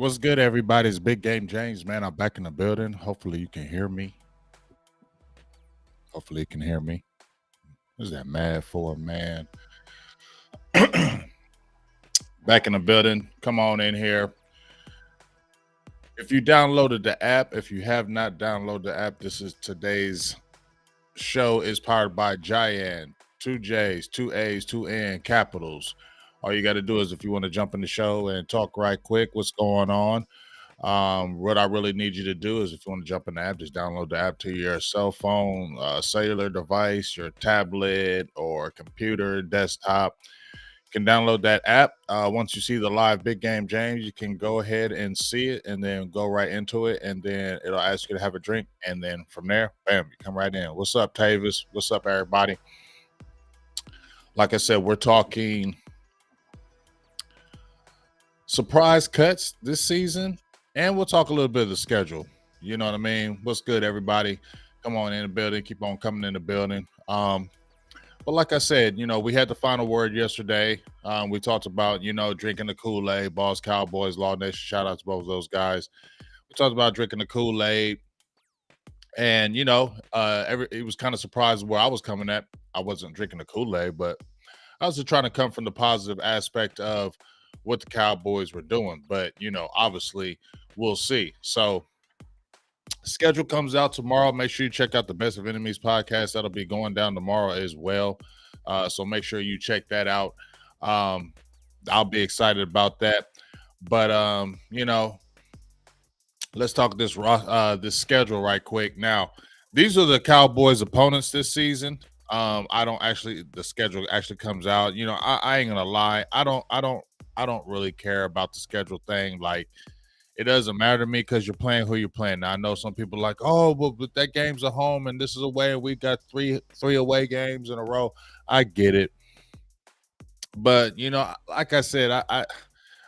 What's good, everybody? It's Big Game James, man. I'm back in the building. Hopefully, you can hear me. Hopefully, you can hear me. Who's that mad for, man? Back in the building. Come on in here. If you downloaded the app, if you have not downloaded the app, this is today's show is powered by Giant. Two J's, two A's, two N capitals. All you got to do is if you want to jump in the show and talk right quick, what's going on? What I really need you to do is if you want to jump in the app, just download the app to your cell phone, cellular device, your tablet, or computer, desktop. You can download that app. Once you see the live Big Game James, you can go ahead and see it and then go right into it. And then it'll ask you to have a drink. And then from there, bam, you come right in. What's up, Tavis? What's up, everybody? Like I said, we're talking surprise cuts this season, and we'll talk a little bit of the schedule. You know what I mean? What's good, everybody? Come on in the building. Keep on coming in the building. But like I said, we had the final word yesterday. We talked about, drinking the Kool-Aid, Boss Cowboys, Law Nation. Shout out to both of those guys. We talked about drinking the Kool-Aid. And, it was kind of surprised where I was coming at. I wasn't drinking the Kool-Aid, but I was just trying to come from the positive aspect of what the Cowboys were doing. But, obviously we'll see. So schedule comes out tomorrow. Make sure you check out the Best of Enemies podcast. That'll be going down tomorrow as well. So make sure you check that out. I'll be excited about that. But, let's talk this schedule right quick. Now, these are the Cowboys' opponents this season. The schedule actually comes out. I ain't gonna lie. I don't really care about the schedule thing. Like, it doesn't matter to me because you're playing who you're playing. Now, I know some people are like, oh, but that game's at home and this is away, and we got three away games in a row. I get it. But, like I said,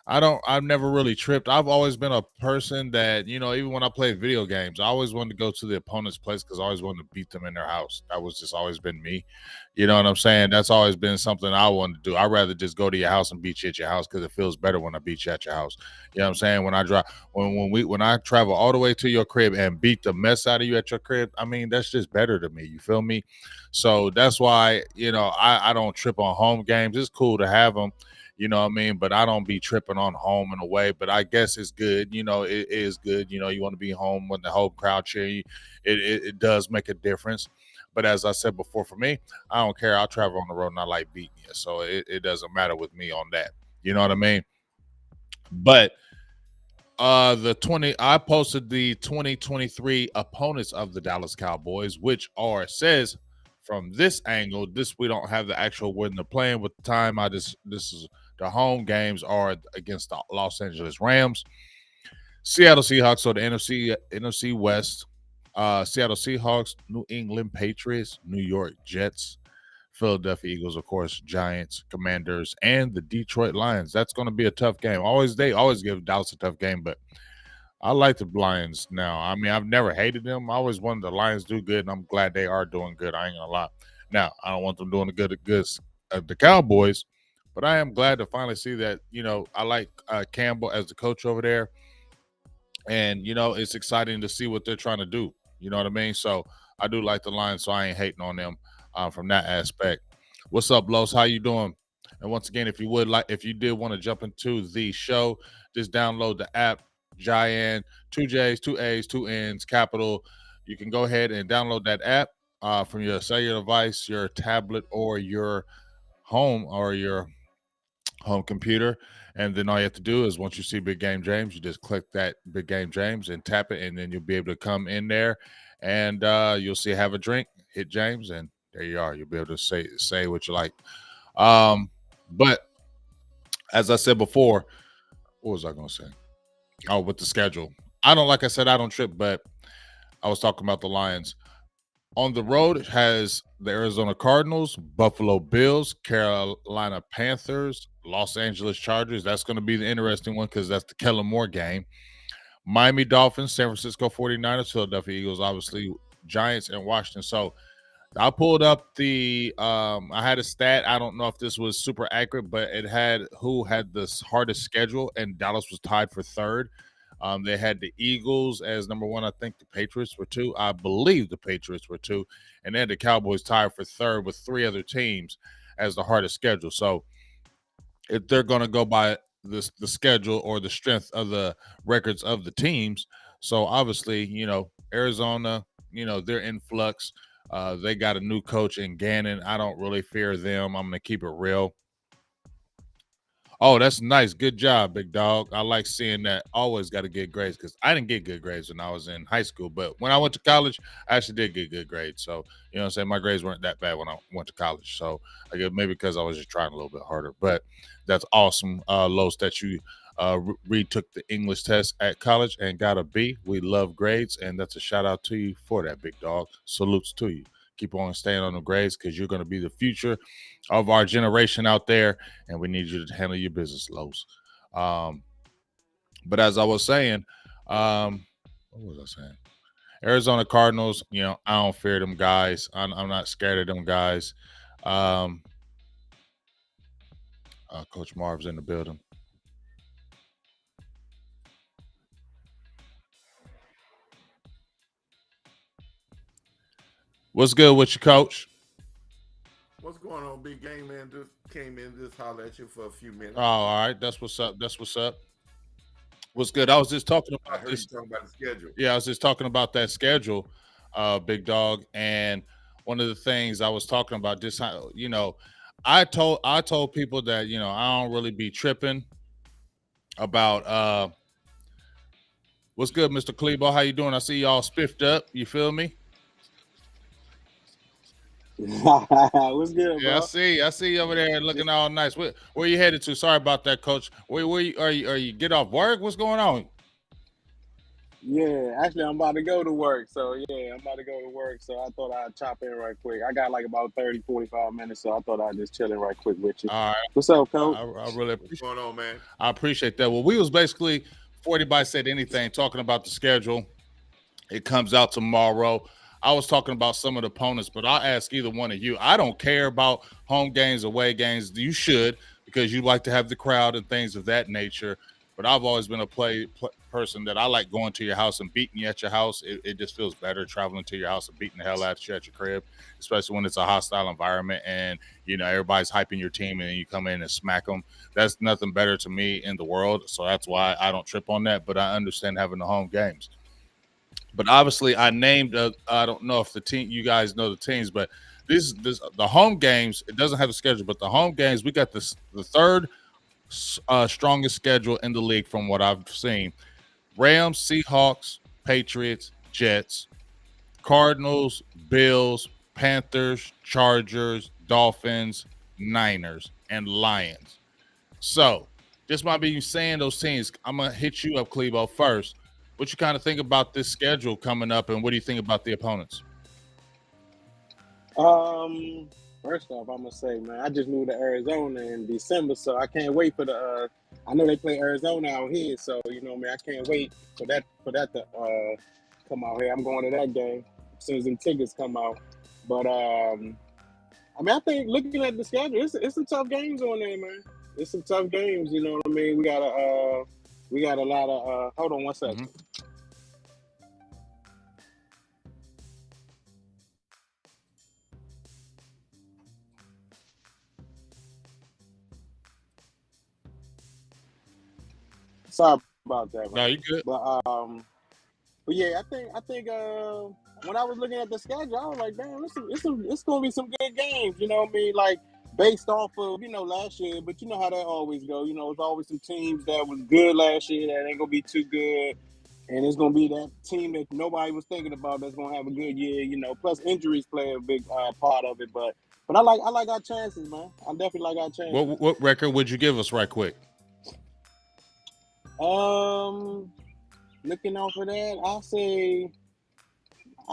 I've never really tripped. I've always been a person that, even when I played video games, I always wanted to go to the opponent's place because I always wanted to beat them in their house. That was just always been me. You know what I'm saying? That's always been something I wanted to do. I'd rather just go to your house and beat you at your house because it feels better when I beat you at your house. You know what I'm saying? When I travel all the way to your crib and beat the mess out of you at your crib, I mean, that's just better to me. You feel me? So that's why, I don't trip on home games. It's cool to have them. You know what I mean? But I don't be tripping on home in a way. But I guess it's good. It is good. You want to be home when the whole crowd cheer you. It does make a difference. But as I said before, for me, I don't care. I'll travel on the road and I like beating you. So it doesn't matter with me on that. You know what I mean? But I posted the 2023 opponents of the Dallas Cowboys, which says from this angle, we don't have the actual win the playing with the time. This is the home games are against the Los Angeles Rams, Seattle Seahawks, so the NFC West, Seattle Seahawks, New England Patriots, New York Jets, Philadelphia Eagles, of course, Giants, Commanders, and the Detroit Lions. That's going to be a tough game. They always give Dallas a tough game, but I like the Lions now. I mean, I've never hated them. I always wanted the Lions do good, and I'm glad they are doing good. I ain't gonna lie. Now, I don't want them doing the good the Cowboys, but I am glad to finally see that. I like Campbell as the coach over there, and it's exciting to see what they're trying to do. You know what I mean? So I do like the Lions, so I ain't hating on them from that aspect. What's up, Los? How you doing? And once again, if you did want to jump into the show, just download the app. Giant, two J's, two A's, two N's, capital. You can go ahead and download that app from your cellular device, your tablet, or your home computer. And then all you have to do is once you see Big Game James, you just click that Big Game James and tap it, and then you'll be able to come in there and you'll see have a drink, hit James, and there you are. You'll be able to say what you like. But as I said before, what was I going to say? Oh, with the schedule. Like I said, I don't trip, but I was talking about the Lions. On the road, it has the Arizona Cardinals, Buffalo Bills, Carolina Panthers, Los Angeles Chargers. That's going to be the interesting one because that's the Kellen Moore game. Miami Dolphins, San Francisco 49ers, Philadelphia Eagles, obviously, Giants, and Washington. So I pulled up the I had a stat. I don't know if this was super accurate, but it had who had the hardest schedule, and Dallas was tied for third. They had the Eagles as number one. I think the Patriots were two. I believe the Patriots were two, and then the Cowboys tied for third with three other teams as the hardest schedule. So if they're going to go by the schedule or the strength of the records of the teams, so obviously, Arizona, they're in flux. They got a new coach in Gannon. I don't really fear them. I'm going to keep it real. Oh, that's nice. Good job, big dog. I like seeing that. Always got to get grades because I didn't get good grades when I was in high school. But when I went to college, I actually did get good grades. So, you know what I'm saying? My grades weren't that bad when I went to college. So, I guess maybe because I was just trying a little bit harder. But that's awesome, Los, that you retook the English test at college and got a B. We love grades. And that's a shout out to you for that, big dog. Salutes to you. Keep on staying on the grades because you're going to be the future of our generation out there, and we need you to handle your business, Los. But as I was saying, what was I saying? Arizona Cardinals, I don't fear them guys. I'm not scared of them guys. Coach Marv's in the building. What's good with you, Coach? What's going on, big game man? Just came in, just holler at you for a few Oh, minutes. all right. That's what's up. That's what's up. What's good? I was just talking I about heard you this. talking about the schedule. Yeah, I was just talking about that schedule, big dog. And one of the things I was talking about, just how, I told people that I don't really be tripping about what's good, Mr. Klebo. How you doing? I see y'all spiffed up. You feel me? What's good, Yeah, I bro? see. I see you over there looking Just all nice. Where you headed to? Sorry about that, Coach. Where you are you get off work? What's going on? yeah, actually, I'm about to go to work. So yeah, I'm about to go to work. So I thought I'd chop in right quick. I got like about 30, 45 minutes, so I thought I'd just chill in right quick with you. All right. What's up, coach? I really What's appreciate. going on, man? I appreciate that. Well, we was basically 40 by said anything talking about the schedule. It comes out tomorrow. I was talking about some of the opponents, but I'll ask either one of you. I don't care about home games, away games. You should because you like to have the crowd and things of that nature. But I've always been a person that I like going to your house and beating you at your house. It just feels better traveling to your house and beating the hell out of you at your crib, especially when it's a hostile environment and everybody's hyping your team and then you come in and smack them. That's nothing better to me in the world. So that's why I don't trip on that. But I understand having the home games. But obviously, I named. I don't know if the team, you guys know the teams, but this the home games. It doesn't have a schedule, but the home games we got the third strongest schedule in the league from what I've seen. Rams, Seahawks, Patriots, Jets, Cardinals, Bills, Panthers, Chargers, Dolphins, Niners, and Lions. So, just by me saying those teams, I'm gonna hit you up, Clebo, first. What you kind of think about this schedule coming up, and what do you think about the opponents? Um, First off, I'm gonna say, man, I just moved to Arizona in December, so I can't wait for the. I know they play Arizona out here, so man, I can't wait for that to come out here. I'm going to that game as soon as them tickets come out. But I mean, I think looking at the schedule, it's some tough games on there, man. It's some tough games. You know what I mean? We got a lot of. Hold on one second. Mm-hmm. Sorry about that, No, man. you good? But yeah, I think when I was looking at the schedule, I was like, damn, it's gonna be some good games. You know what I mean? Like based off of last year, but you know how that always go. It's always some teams that was good last year that ain't gonna be too good, and it's gonna be that team that nobody was thinking about that's gonna have a good year. Plus injuries play a big part of it. But I like our chances, man. I definitely like our chances. What record would you give us, right quick? Um, Looking out for that, I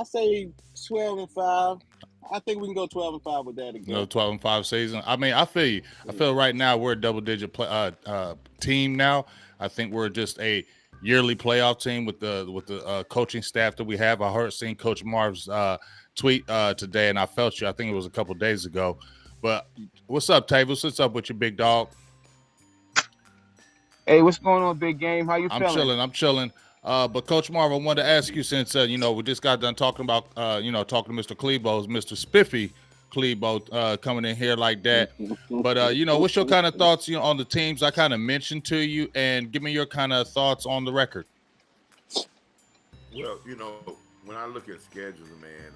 say 12-5. I think we can go 12-5 with that again. 12-5 season. I mean, I feel you. I Yeah. feel right now we're a double-digit team now. I think we're just a yearly playoff team with the coaching staff that we have. I heard seeing Coach Marv's tweet today, and I felt you. I think it was a couple days ago. But what's up, Tavis? What's up with your big dog? Hey, what's going on, big game? How you feeling? I'm chilling. But Coach Marv, I wanted to ask you since we just got done talking about talking to Mr. Klebo's Mr. Spiffy Klebo coming in here like that. But what's your kind of thoughts on the teams I kind of mentioned to you, and give me your kind of thoughts on the record. Well, when I look at schedules, man,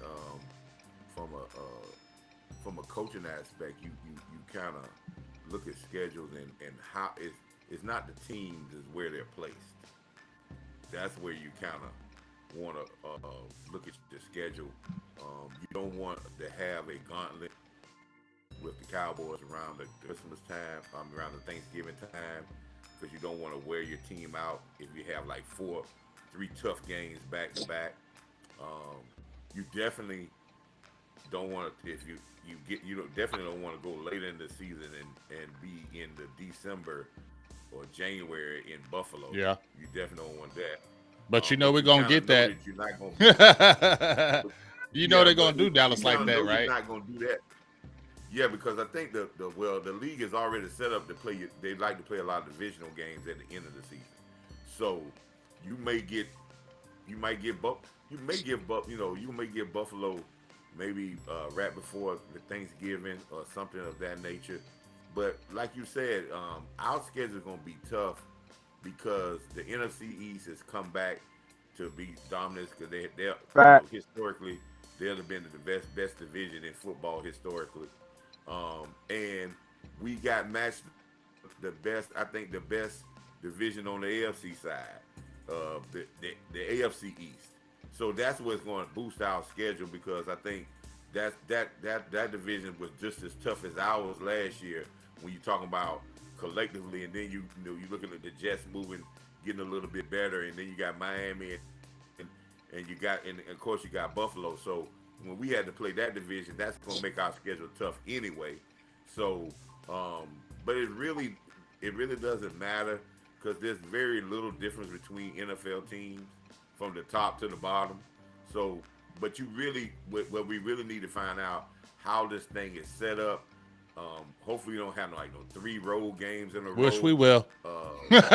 from a coaching aspect, you kind of look at schedules and how it's not the teams, is where they're placed. That's where you kind of want to look at your schedule. You don't want to have a gauntlet with the Cowboys around the Christmas time, around the Thanksgiving time, because you don't want to wear your team out if you have like 3 tough games back to back. You definitely don't want to, if you definitely don't want to go later in the season and be in the December or January in Buffalo. Yeah, you definitely don't want that. But we're gonna get that. You're not gonna, they're gonna do Dallas like that, right? You're not gonna do that. Yeah, because I think the league is already set up to play. They like to play a lot of divisional games at the end of the season. So you may give Buffalo maybe right before the Thanksgiving or something of that nature. But like you said, our schedule is going to be tough because the NFC East has come back to be dominant because they're historically they've been the best division in football historically, and we got matched the best division on the AFC side, the AFC East. So that's what's going to boost our schedule because I think that division was just as tough as ours last year when you're talking about collectively, and then you looking at the Jets moving, getting a little bit better, and then you got Miami, and of course you got Buffalo. So when we had to play that division, that's going to make our schedule tough anyway. So, but it really doesn't matter because there's very little difference between NFL teams from the top to the bottom. So, but what we really need to find out how this thing is set up. Hopefully, we don't have no 3 road games in a row. Wish we will. These are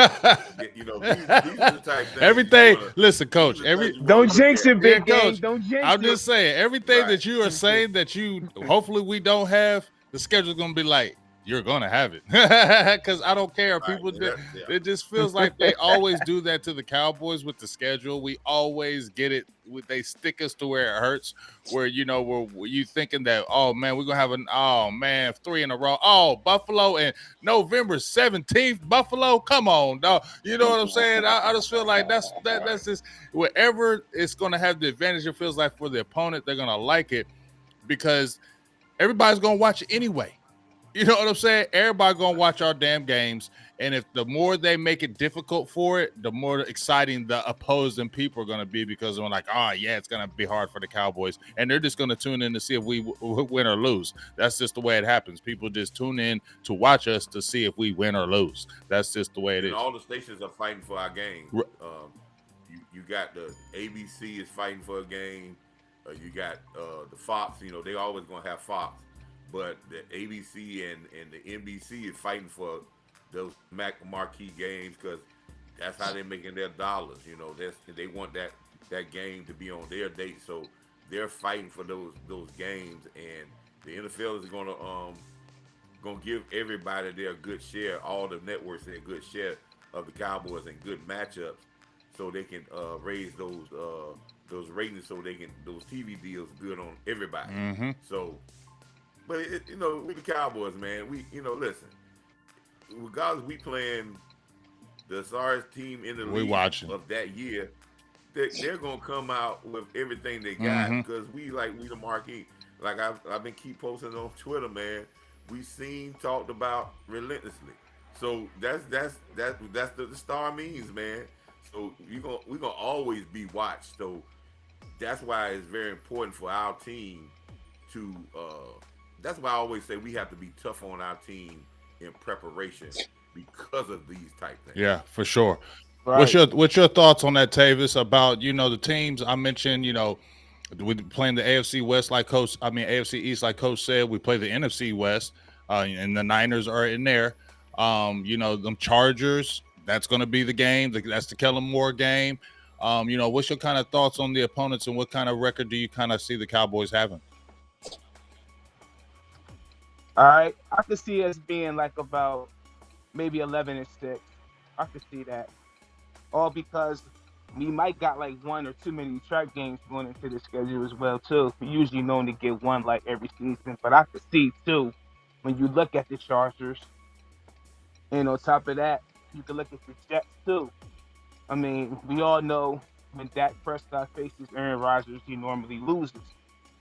the type things. Everything. Listen, Coach. Don't jinx it, big game. Coach. Don't jinx it. I'm just saying everything that you are saying that you hopefully we don't have. The schedule's gonna be like you're gonna have it because I don't care. People, it just feels like they always do that to the Cowboys with the schedule. We always get it. They stick us to where it hurts. Where where you thinking that we're gonna have 3 in a row. Oh, Buffalo and November 17th, Buffalo. Come on, dog. You know what I'm saying? I just feel like that's just wherever it's gonna have the advantage. It feels like for the opponent, they're gonna like it because everybody's gonna watch it anyway. You know what I'm saying? Everybody gonna watch our damn games, and if the more they make it difficult for it, the more exciting the opposing people are gonna be because they're like, it's gonna be hard for the Cowboys, and they're just gonna tune in to see if we win or lose. That's just the way it happens. People just tune in to watch us to see if we win or lose. That's just the way it is. All the stations are fighting for our game. You got the ABC is fighting for a game. You got the Fox. They always gonna have Fox. But the ABC and the NBC is fighting for those marquee games because that's how they're making their dollars. They want that game to be on their date, so they're fighting for those games. And the NFL is gonna give everybody their good share, all the networks their good share of the Cowboys and good matchups, so they can raise those ratings, so they can those TV deals good on everybody. Mm-hmm. So. But we the Cowboys, man. We listen. Regardless, we playing the sorriest team in the league of that year. They're gonna come out with everything they got because we the marquee. Like I've been keep posting on Twitter, man. We talked about relentlessly. So that's the star means, man. So we're gonna always be watched. So that's why it's very important for our team to. That's why I always say we have to be tough on our team in preparation because of these type things. Yeah, for sure. Right. What's your thoughts on that, Tavis, about the teams I mentioned? We playing the AFC East, like Coach said. We play the NFC West, and the Niners are in there. Them Chargers. That's going to be the game. That's the Kellen Moore game. What's your kind of thoughts on the opponents, and what kind of record do you kind of see the Cowboys having? All right, I could see us being like about maybe 11-6. I could see that, all because we might got like one or too many track games going into the schedule as well too. We usually known to get one like every season, but I could see too when you look at the Chargers, and on top of that, you can look at the Jets too. I mean, we all know when Dak Prescott faces Aaron Rodgers, he normally loses.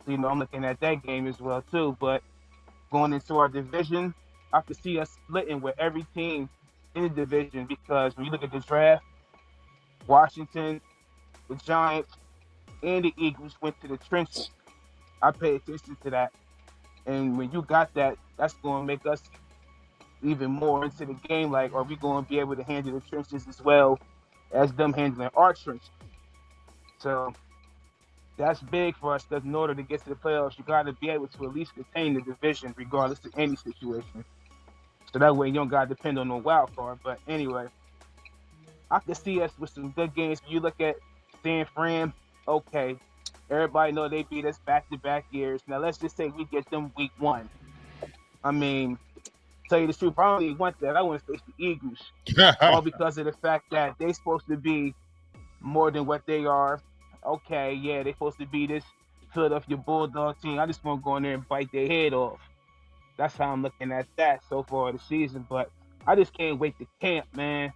So, I'm looking at that game as well too. But going into our division, I could see us splitting with every team in the division, because when you look at the draft, Washington, the Giants, and the Eagles went to the trenches. I pay attention to that. And when you got that, that's going to make us even more into the game. Like, are we going to be able to handle the trenches as well as them handling our trenches? So that's big for us, because in order to get to the playoffs, you got to be able to at least contain the division regardless of any situation. So that way you don't got to depend on no wild card. But anyway, I can see us with some good games. When you look at San Fran, okay, everybody know they beat us back-to-back years. Now let's just say we get them week 1. I mean, tell you the truth, I don't even want that. I want to face the Eagles. All because of the fact that they're supposed to be more than what they are. Okay, yeah, they're supposed to be this Philadelphia Bulldog team. I just want to go in there and bite their head off. That's how I'm looking at that so far this season. But I just can't wait to camp, man.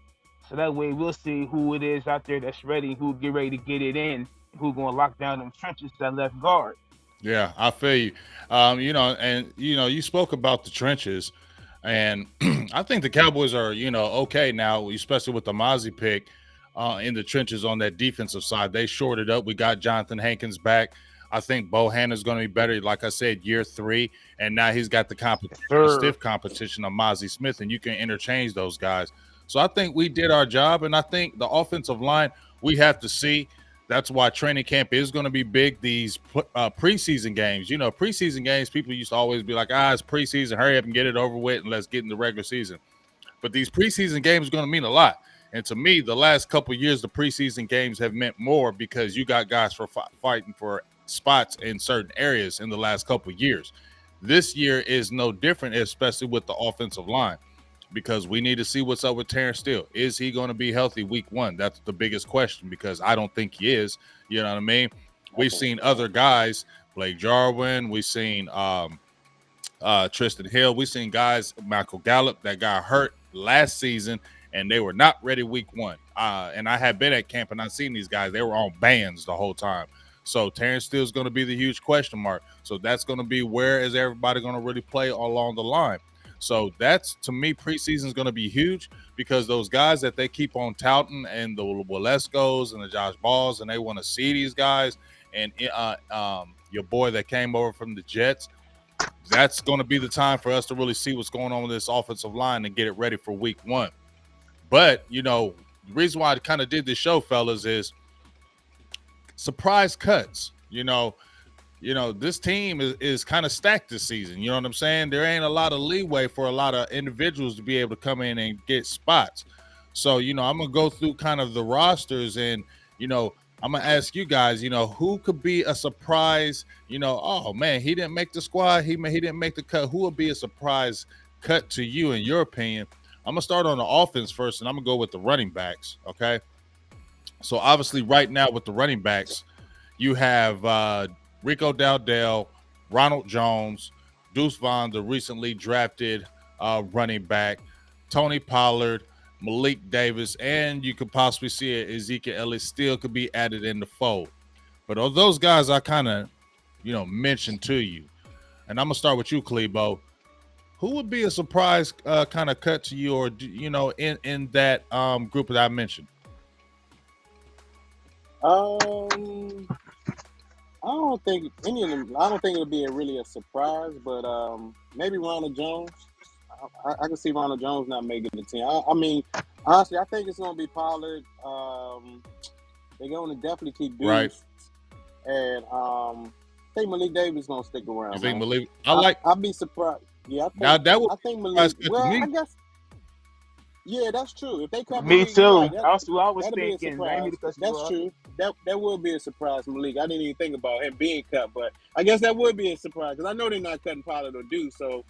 So that way we'll see who it is out there that's ready, who get ready to get it in, who going to lock down them trenches that left guard. Yeah, I feel you. You spoke about the trenches, and I think the Cowboys are, okay now, especially with the Mozzie pick in the trenches on that defensive side. They shored it up. We got Jonathan Hankins back. I think Bohanna is going to be better, like I said, year 3, and now he's got the stiff competition of Mozzie Smith, and you can interchange those guys. So I think we did our job, and I think the offensive line, we have to see. That's why training camp is going to be big. These preseason games, preseason games, people used to always be like, it's preseason, hurry up and get it over with, and let's get in the regular season. But these preseason games are going to mean a lot. And to me, the last couple of years, the preseason games have meant more, because you got guys for fighting for spots in certain areas in the last couple of years. This year is no different, especially with the offensive line, because we need to see what's up with Terrence Steele. Is he going to be healthy week 1? That's the biggest question, because I don't think he is. You know what I mean? We've seen other guys, Blake Jarwin. We've seen Tristan Hill. We've seen guys, Michael Gallup, that got hurt last season, and they were not ready week 1. And I had been at camp, and I've seen these guys. They were on bands the whole time. So Terrence Steele is going to be the huge question mark. So that's going to be, where is everybody going to really play along the line? So that's, to me, preseason is going to be huge, because those guys that they keep on touting, and the Waleskos and the Josh Balls, and they want to see these guys, and your boy that came over from the Jets, that's going to be the time for us to really see what's going on with this offensive line and get it ready for week 1. But, the reason why I kind of did this show, fellas, is surprise cuts. This team is kind of stacked this season. You know what I'm saying? There ain't a lot of leeway for a lot of individuals to be able to come in and get spots. So, I'm going to go through kind of the rosters, and, I'm going to ask you guys, who could be a surprise, oh, man, he didn't make the squad. He didn't make the cut. Who would be a surprise cut to you, in your opinion? I'm going to start on the offense first, and I'm going to go with the running backs, okay? So, obviously, right now with the running backs, you have Rico Dowdell, Ronald Jones, Deuce Vaughn, the recently drafted running back, Tony Pollard, Malik Davis, and you could possibly see Ezekiel Elliott still could be added in the fold. But of those guys I kind of, mentioned to you, and I'm going to start with you, Klebo. Who would be a surprise kind of cut to you, or, in that group that I mentioned? I don't think any of them. I don't think it'll be really a surprise, but maybe Ronald Jones. I can see Ronald Jones not making the team. I mean, honestly, I think it's going to be Pollard. They're going to definitely keep Deuce. Right. and I think Malik Davis gonna stick around. You think man. Malik? I'd be surprised. Yeah, Now that would I think surprise Malik. to Well, me. I guess. Yeah, that's true. If they cut Me Malik, you're too. right. That's what I was That'll be a thinking. I ain't mean surprise. to cut you That's off. true. That will be a surprise, Malik. I didn't even think about him being cut, but I guess that would be a surprise because I know they're not cutting Pollard or Deuce, so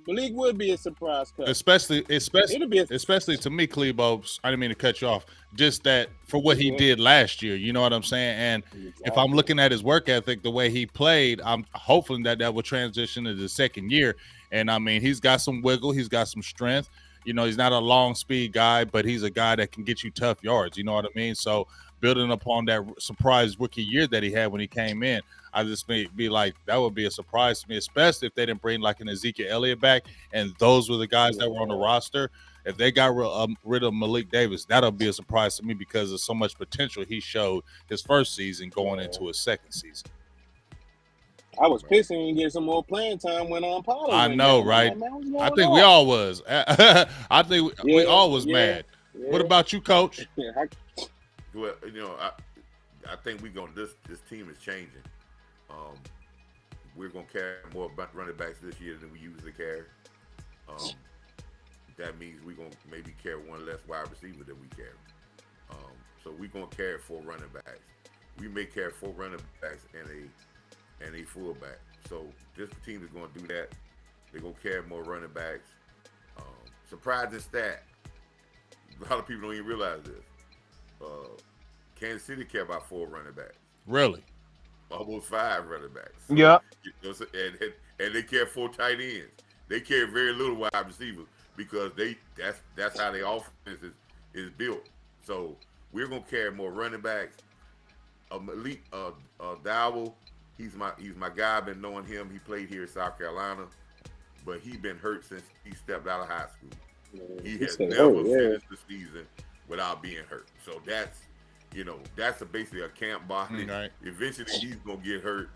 Malik would be a surprise cut. Especially It'll be especially to me, Klebo. I didn't mean to cut you off. Just that for what he did last year, you know what I'm saying? And if I'm looking at his work ethic, the way he played, I'm hoping that will transition to the second year. And I mean, he's got some wiggle, he's got some strength. You know, he's not a long speed guy, but he's a guy that can get you tough yards. You know what I mean? So building upon that surprise rookie year that he had when he came in, I just may be like, that would be a surprise to me, especially if they didn't bring like an Ezekiel Elliott back, and those were the guys that were on the roster. If they got rid of Malik Davis, that'll be a surprise to me because of so much potential he showed his first season going into his second season. I was pissed when he get some more playing time when Pollard. I went know, down. right? Like, man, what's I going think on? we all was. I think we all was mad. Yeah. What about you, Coach? Well, I think this team is changing. We're gonna carry more running backs this year than we usually carry. That means we're gonna maybe carry one less wide receiver than we carry. So we're gonna carry 4 running backs. We may carry 4 running backs and a fullback. So this team is gonna do that. They're gonna carry more running backs. Surprising stat. A lot of people don't even realize this. Kansas City care about 4 running backs. Really? Almost 5 running backs. So, Yeah. And they carry 4 tight ends. They carry very little wide receivers because that's how their offense is built. So we're gonna carry more running backs. Malik Dowell, he's my guy. I've been knowing him. He played here in South Carolina, but he's been hurt since he stepped out of high school. He has never finished the season without being hurt. So that's basically a camp body. Right. Eventually, he's gonna get hurt.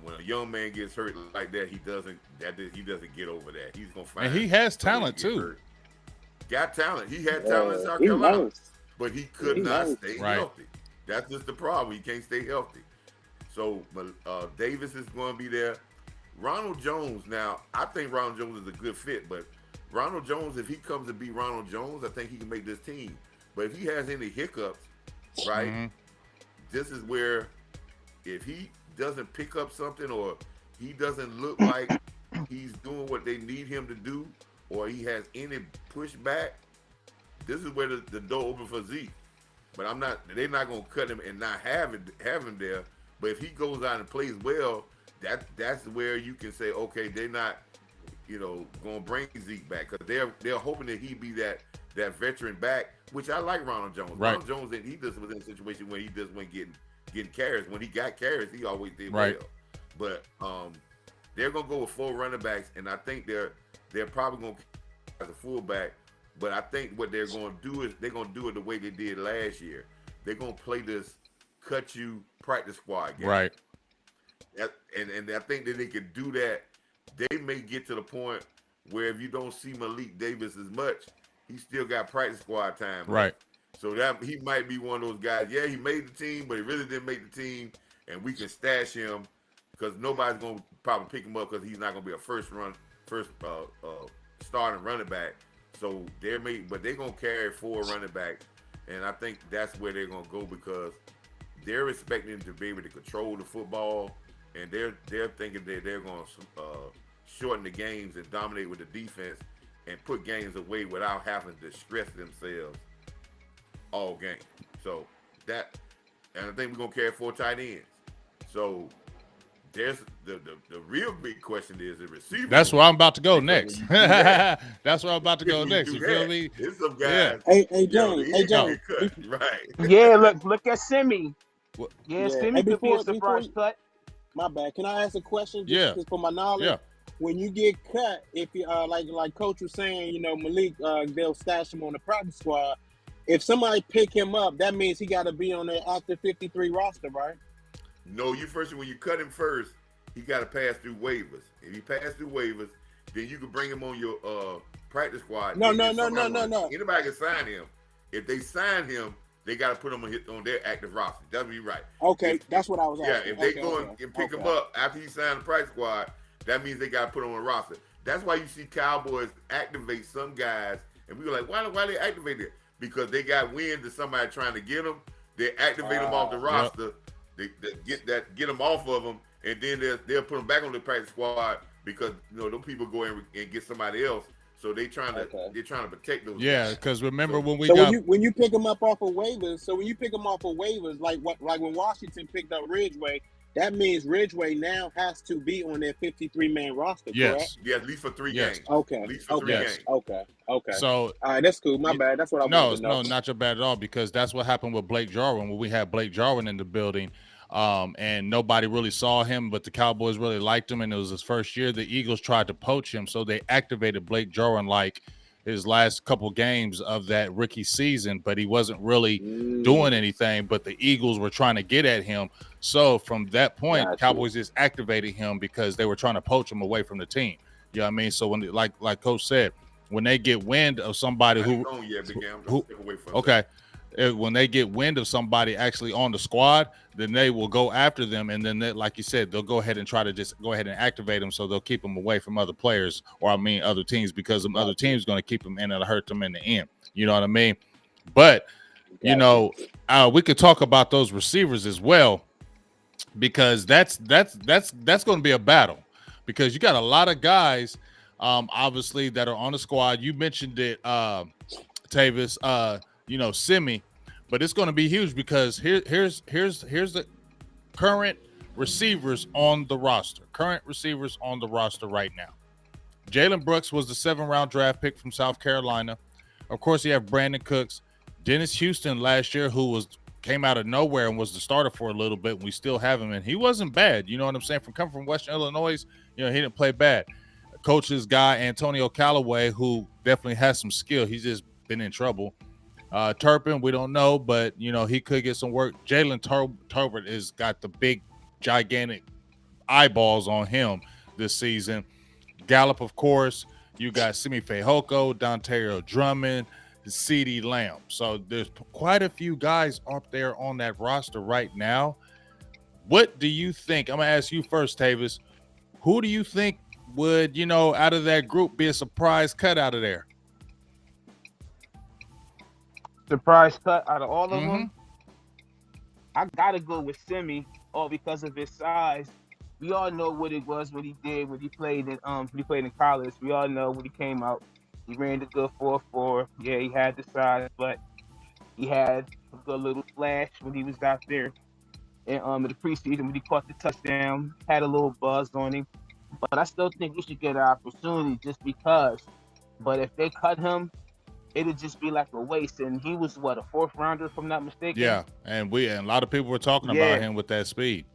When a young man gets hurt like that, he doesn't get over that. He's gonna find. And he has talent too. Hurt. Got talent. He had talent in South Carolina, but he could not stay healthy. That's just the problem. He can't stay healthy. So Davis is going to be there. Ronald Jones. Now, I think Ronald Jones is a good fit, but Ronald Jones, if he comes to be Ronald Jones, I think he can make this team. But if he has any hiccups, right, this is where if he doesn't pick up something or he doesn't look like he's doing what they need him to do or he has any pushback, this is where the door opens for Zeke. But they're not going to cut him and not have him there. But if he goes out and plays well, that's where you can say, okay, they're not, going to bring Zeke back because they're hoping that he be that veteran back, which I like Ronald Jones. Right. Ronald Jones, he just was in a situation where he just wasn't getting carries. When he got carries, he always did well. But they're going to go with 4 running backs, and I think they're probably going to as a fullback. But I think what they're going to do is they're going to do it the way they did last year. They're going to play this cut you practice squad game. Right. And I think that they could do that. They may get to the point where if you don't see Malik Davis as much, he still got practice squad time. Right. So that he might be one of those guys. Yeah, he made the team, but he really didn't make the team, and we can stash him because nobody's going to probably pick him up because he's not going to be a first starting running back. So they're going to carry 4 running backs, and I think that's where they're going to go because they're expecting to be able to control the football, and they're thinking that they're going to shorten the games and dominate with the defense and put games away without having to stress themselves all game. So and I think we're going to carry 4 tight ends. So there's the real big question is the receiver. That's where I'm about to go next. That's where I'm about to go next. You feel me? There's some guys. Yeah. Hey, Johnny. Right. Yeah, look at Simi. Yeah, Simi could be a surprise cut. My bad. Can I ask a question? Just for my knowledge. Yeah. When you get cut, if you like Coach was saying, Malik, they'll stash him on the practice squad. If somebody pick him up, that means he got to be on the active 53 roster, right? No, when you cut him first, he got to pass through waivers. If he pass through waivers, then you can bring him on your practice squad. No. Anybody can sign him. If they sign him, they got to put them on their active roster. That'd be right. Okay, that's what I was Yeah, asking. if they Okay, go okay, and pick okay. him up after he signed the price squad, that means they got to put him on the roster. That's why you see Cowboys activate some guys, and we were like, why they activate it? Because they got wind of somebody trying to get them. They activate them off the roster. They get them off of them, and then they'll put them back on the practice squad because those people go in and get somebody else. So they're trying to protect those. Yeah, guys. because remember when we So got when you pick them up off of waivers, like when Washington picked up Ridgeway, that means Ridgeway now has to be on their 53-man roster, correct? Yeah, at least for 3 Yes. games. Okay. At least for 3 games. Okay. so All right, that's cool. My bad. That's what I wanted to know. No, not your bad at all, because that's what happened with Blake Jarwin when we had Blake Jarwin in the building. And nobody really saw him, but the Cowboys really liked him, and it was his first year. The Eagles tried to poach him, so they activated Blake Jarwin like his last couple games of that rookie season, but he wasn't really doing anything, but the Eagles were trying to get at him. So from that point, Cowboys just activated him because they were trying to poach him away from the team. You know what I mean? So when, like Coach said, when they get wind of somebody when they get wind of somebody actually on the squad, then they will go after them. And then, like you said, they'll go ahead and try to just go ahead and activate them, so they'll keep them away from other players, or other teams, because them other teams going to keep them in and hurt them in the end. You know what I mean? But, we could talk about those receivers as well, because that's going to be a battle, because you got a lot of guys, obviously, that are on the squad. You mentioned it, Tavis, Simi, but it's going to be huge, because here's the current receivers on the roster. Current receivers on the roster right now. Jalen Brooks was the 7th-round draft pick from South Carolina. Of course, you have Brandon Cooks, Dennis Houston last year, who came out of nowhere and was the starter for a little bit. And we still have him, and he wasn't bad. You know what I'm saying? Coming from Western Illinois, he didn't play bad. Coach's guy, Antonio Callaway, who definitely has some skill. He's just been in trouble. Turpin, we don't know, but he could get some work. Jalen Tolbert has got the big, gigantic eyeballs on him this season. Gallup, of course. You got Simi Fehoko, Dontario Drummond, CeeDee Lamb. So there's quite a few guys up there on that roster right now. What do you think? I'm gonna ask you first, Tavis. Who do you think would, out of that group, be a surprise cut out of there? Surprise cut out of all of them? I gotta go with Simi, all because of his size. We all know what it was, what he did when he played in college. We all know when he came out. He ran the good 4.4. Yeah, he had the size, but he had a good little flash when he was out there in the preseason when he caught the touchdown. Had a little buzz on him, but I still think he should get an opportunity just because. But if they cut him, it'd just be like a waste. And he was a 4th rounder, if I'm not mistaken. Yeah, and a lot of people were talking about him with that speed.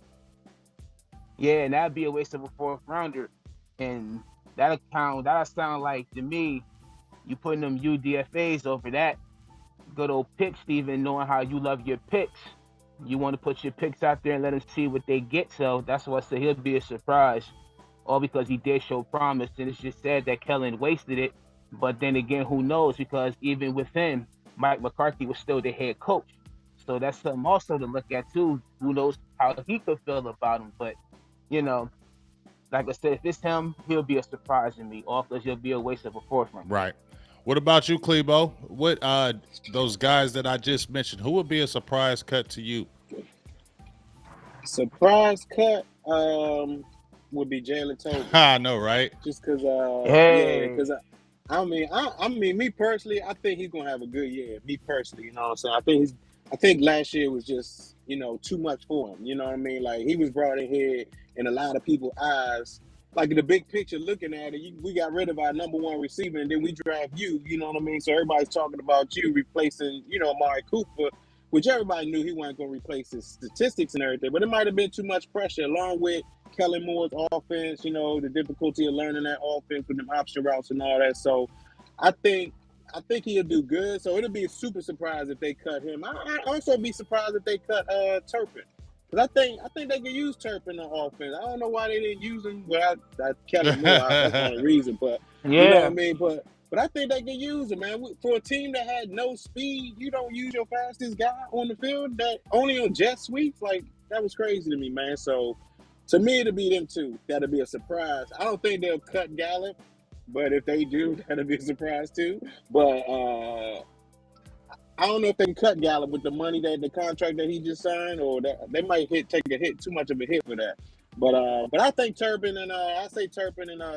Yeah, and that'd be a waste of a 4th rounder. And that'll sound like, to me, you putting them UDFAs over that good old pick, Steven, knowing how you love your picks. You want to put your picks out there and let them see what they get. So that's why I say he'll be a surprise, all because he did show promise. And it's just sad that Kellen wasted it. But then again, who knows? Because even with him, Mike McCarthy was still the head coach. So that's something also to look at too. Who knows how he could feel about him. But, like I said, if it's him, he'll be a surprise to me. All because he'll be a waste of a 4th round. Right. What about you, Klebo? What those guys that I just mentioned, who would be a surprise cut to you? Surprise cut would be Jalen Tolbert. I know, right? Just because, me personally, I think he's gonna have a good year. Me personally, you know what I'm saying? I think last year was just, too much for him. You know what I mean? Like, he was brought in here in a lot of people's eyes. Like, in the big picture, looking at it, we got rid of our number 1 receiver, and then we draft you. You know what I mean? So everybody's talking about you replacing, Amari Cooper, which everybody knew he wasn't going to replace his statistics and everything. But it might have been too much pressure, along with Kellen Moore's offense, the difficulty of learning that offense with them option routes and all that. So I think he'll do good. So it'll be a super surprise if they cut him. I'd also be surprised if they cut Turpin. Because I think they can use Turpin on offense. I don't know why they didn't use him. Well, I Kellen Moore, that's one reason. But you know what I mean? But But I think they can use him, man. For a team that had no speed, you don't use your fastest guy on the field. That only on jet sweeps, like that was crazy to me, man. So to me, it'll be them two. That'll be a surprise. I don't think they'll cut Gallup, but if they do, that'll be a surprise too. But I don't know if they can cut Gallup with the money the contract that he just signed, or that they might take a hit, too much of a hit for that. But I think Turpin and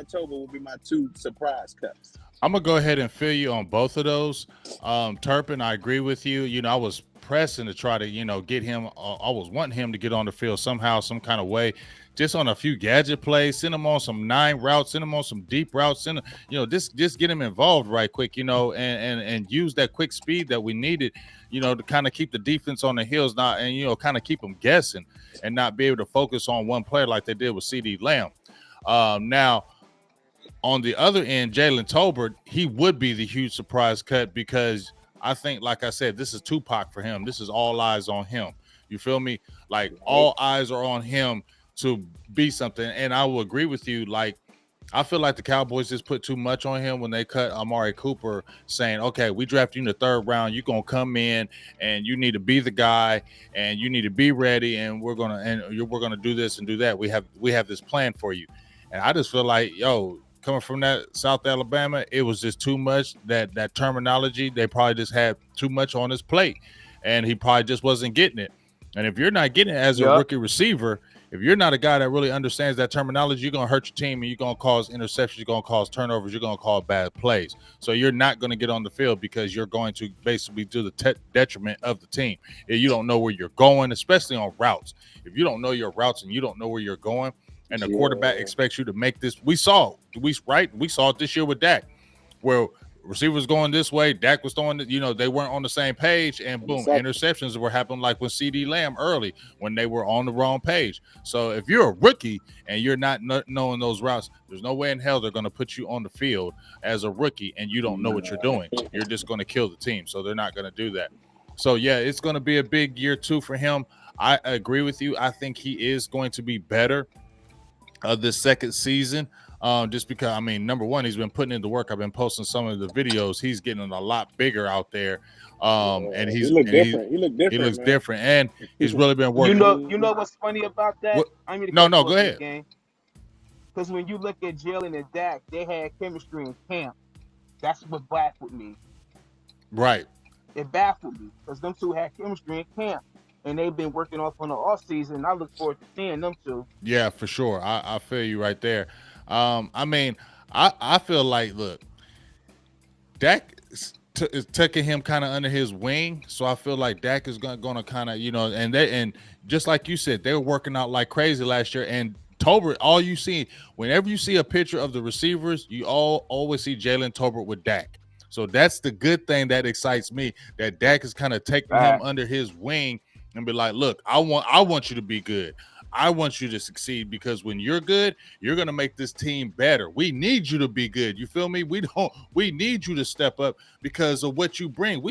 Toba will be my two surprise cuts. I'm gonna go ahead and fill you on both of those. Turpin, I agree with you. You know, I was pressing to try to, get him. I was wanting him to get on the field somehow, some kind of way, just on a few gadget plays. Send him on some 9 routes. Send him on some deep routes. Send him, just get him involved right quick. And use that quick speed that we needed. To kind of keep the defense on the heels now, and kind of keep them guessing and not be able to focus on one player like they did with CeeDee Lamb. Now, on the other end, Jalen Tolbert, he would be the huge surprise cut because I think, like I said, this is Tupac for him. This is all eyes on him. You feel me? Like all eyes are on him to be something. And I will agree with you. Like, I feel like the Cowboys just put too much on him when they cut Amari Cooper, saying, okay, we draft you in the 3rd round. You're going to come in and you need to be the guy and you need to be ready. And we're going to do this and do that. We have this plan for you. And I just feel like, coming from that South Alabama, it was just too much. That terminology, they probably just had too much on his plate, and he probably just wasn't getting it. And if you're not getting it as a rookie receiver, if you're not a guy that really understands that terminology, you're going to hurt your team, and you're going to cause interceptions, you're going to cause turnovers, you're going to cause bad plays. So you're not going to get on the field because you're going to basically do the detriment of the team. If you don't know where you're going, especially on routes. If you don't know your routes and you don't know where you're going, and the quarterback expects you to make this. We saw it this year with Dak, where receivers going this way, Dak was throwing they weren't on the same page, and boom, interceptions were happening like with CeeDee Lamb early when they were on the wrong page. So if you're a rookie and you're not knowing those routes, there's no way in hell they're going to put you on the field as a rookie and you don't know what you're doing. You're just going to kill the team. So they're not going to do that. So yeah, it's going to be a big year 2 for him. I agree with you. I think he is going to be better this second season, just because, number one, he's been putting in the work. I've been posting some of the videos. He's getting a lot bigger out there, and he looks different, and he's really been working. You know what's funny about that? No, go ahead. Because when you look at Jalen and Dak, they had chemistry in camp. That's what baffled me. Right. It baffled me because them two had chemistry in camp. And they've been working off on the off season. I look forward to seeing them too. Yeah, for sure. I feel you right there. I feel like, look, Dak is taking him kind of under his wing, so I feel like Dak is going to kind of, and just like you said, they were working out like crazy last year. And Tolbert, all you see, whenever you see a picture of the receivers, you always see Jalen Tolbert with Dak. So that's the good thing that excites me, that Dak is kind of taking him under his wing and be like, look, I want you to be good. I want you to succeed, because when you're good, you're going to make this team better. We need you to be good. You feel me? We need you to step up because of what you bring.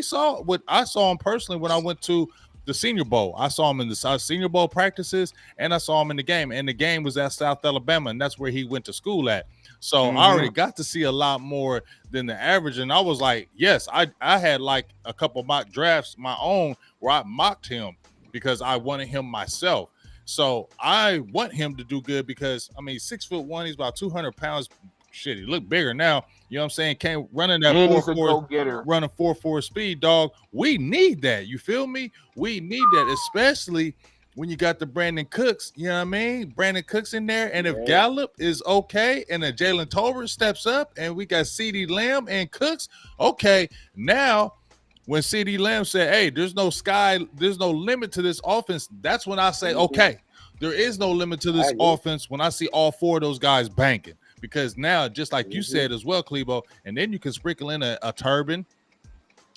I saw him personally when I went to the Senior Bowl. I saw him in the Senior Bowl practices, and I saw him in the game. And the game was at South Alabama, and that's where he went to school at. So I already got to see a lot more than the average. And I was like, yes, I had like a couple mock drafts, my own, where I mocked him because I wanted him myself. So I want him to do good because, 6'1", he's about 200 pounds. Shit, he look bigger now. You know what I'm saying? Can't running that 4.4, running 4.4 speed, dog. We need that. You feel me? We need that, especially when you got the Brandon Cooks. You know what I mean? Brandon Cooks in there, and if Gallup is okay, and then Jalen Tolbert steps up, and we got CeeDee Lamb and Cooks. Okay, now when CeeDee Lamb said, hey, there's no limit to this offense, that's when I say, okay, there is no limit to this offense when I see all 4 of those guys banking. Because now, just like you said as well, Clebo, and then you can sprinkle in a Turbin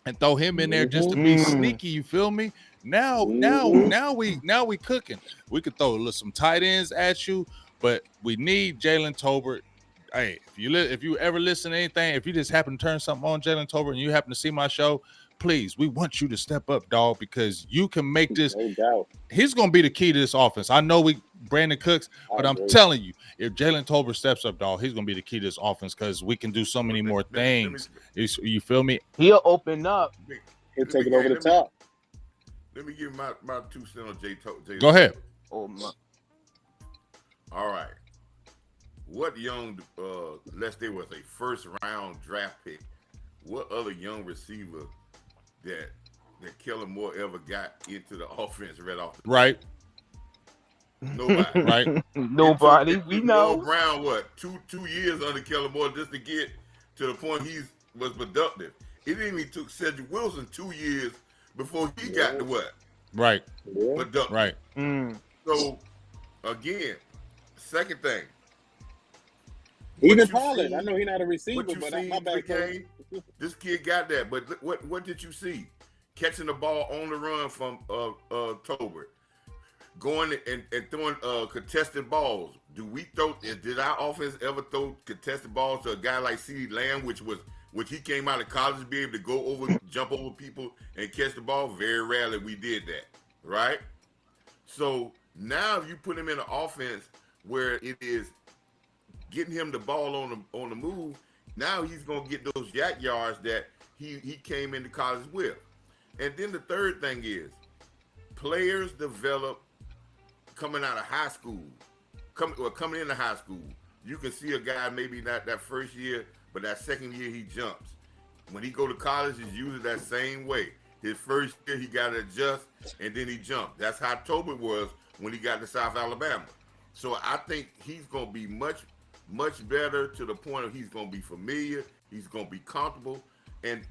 and throw him in there just to be sneaky, you feel me? Now we cooking. We could throw some tight ends at you, but we need Jalen Tolbert. hey, if you ever listen to anything, if you just happen to turn something on, Jalen Tolbert, and you happen to see my show, please, we want you to step up, dog, because you can make this. No doubt. He's going to be the key to this offense. I know Brandon Cooks, but I'm telling you, if Jalen Tolbert steps up, dog, he's going to be the key to this offense because we can do so many more things. You feel me? He'll open up. He'll take it over the top. Let me give my 2 cents on Jay. Go ahead. Oh my. All right. What young, let's say was a first round draft pick, what other young receiver that Kellen Moore ever got into the offense right off the right? Nobody. Right? Nobody. We know. Noah Brown, what, two years under Kellen Moore just to get to the point he was productive. It didn't even took Cedric Wilson 2 years before he got to what? Right. Productive. Right. So, again, second thing. Even Pollard, I know he's not a receiver, but my bad. This kid got that. But what did you see? Catching the ball on the run from Tolbert, going and throwing contested balls. Did our offense ever throw contested balls to a guy like CeeDee Lamb, which he came out of college to be able to go over, jump over people and catch the ball? Very rarely we did that, right? So now if you put him in an offense where it is getting him the ball on the move, now he's gonna get those yak yards that he came into college with. And then the third thing is players develop coming out of high school, coming into high school. You can see a guy maybe not that first year, but that second year he jumps. When he go to college, it's usually that same way. His first year he got to adjust, and then he jumped. That's how Tolbert was when he got to South Alabama. So I think he's going to be much better to the point of he's going to be familiar. He's going to be comfortable. And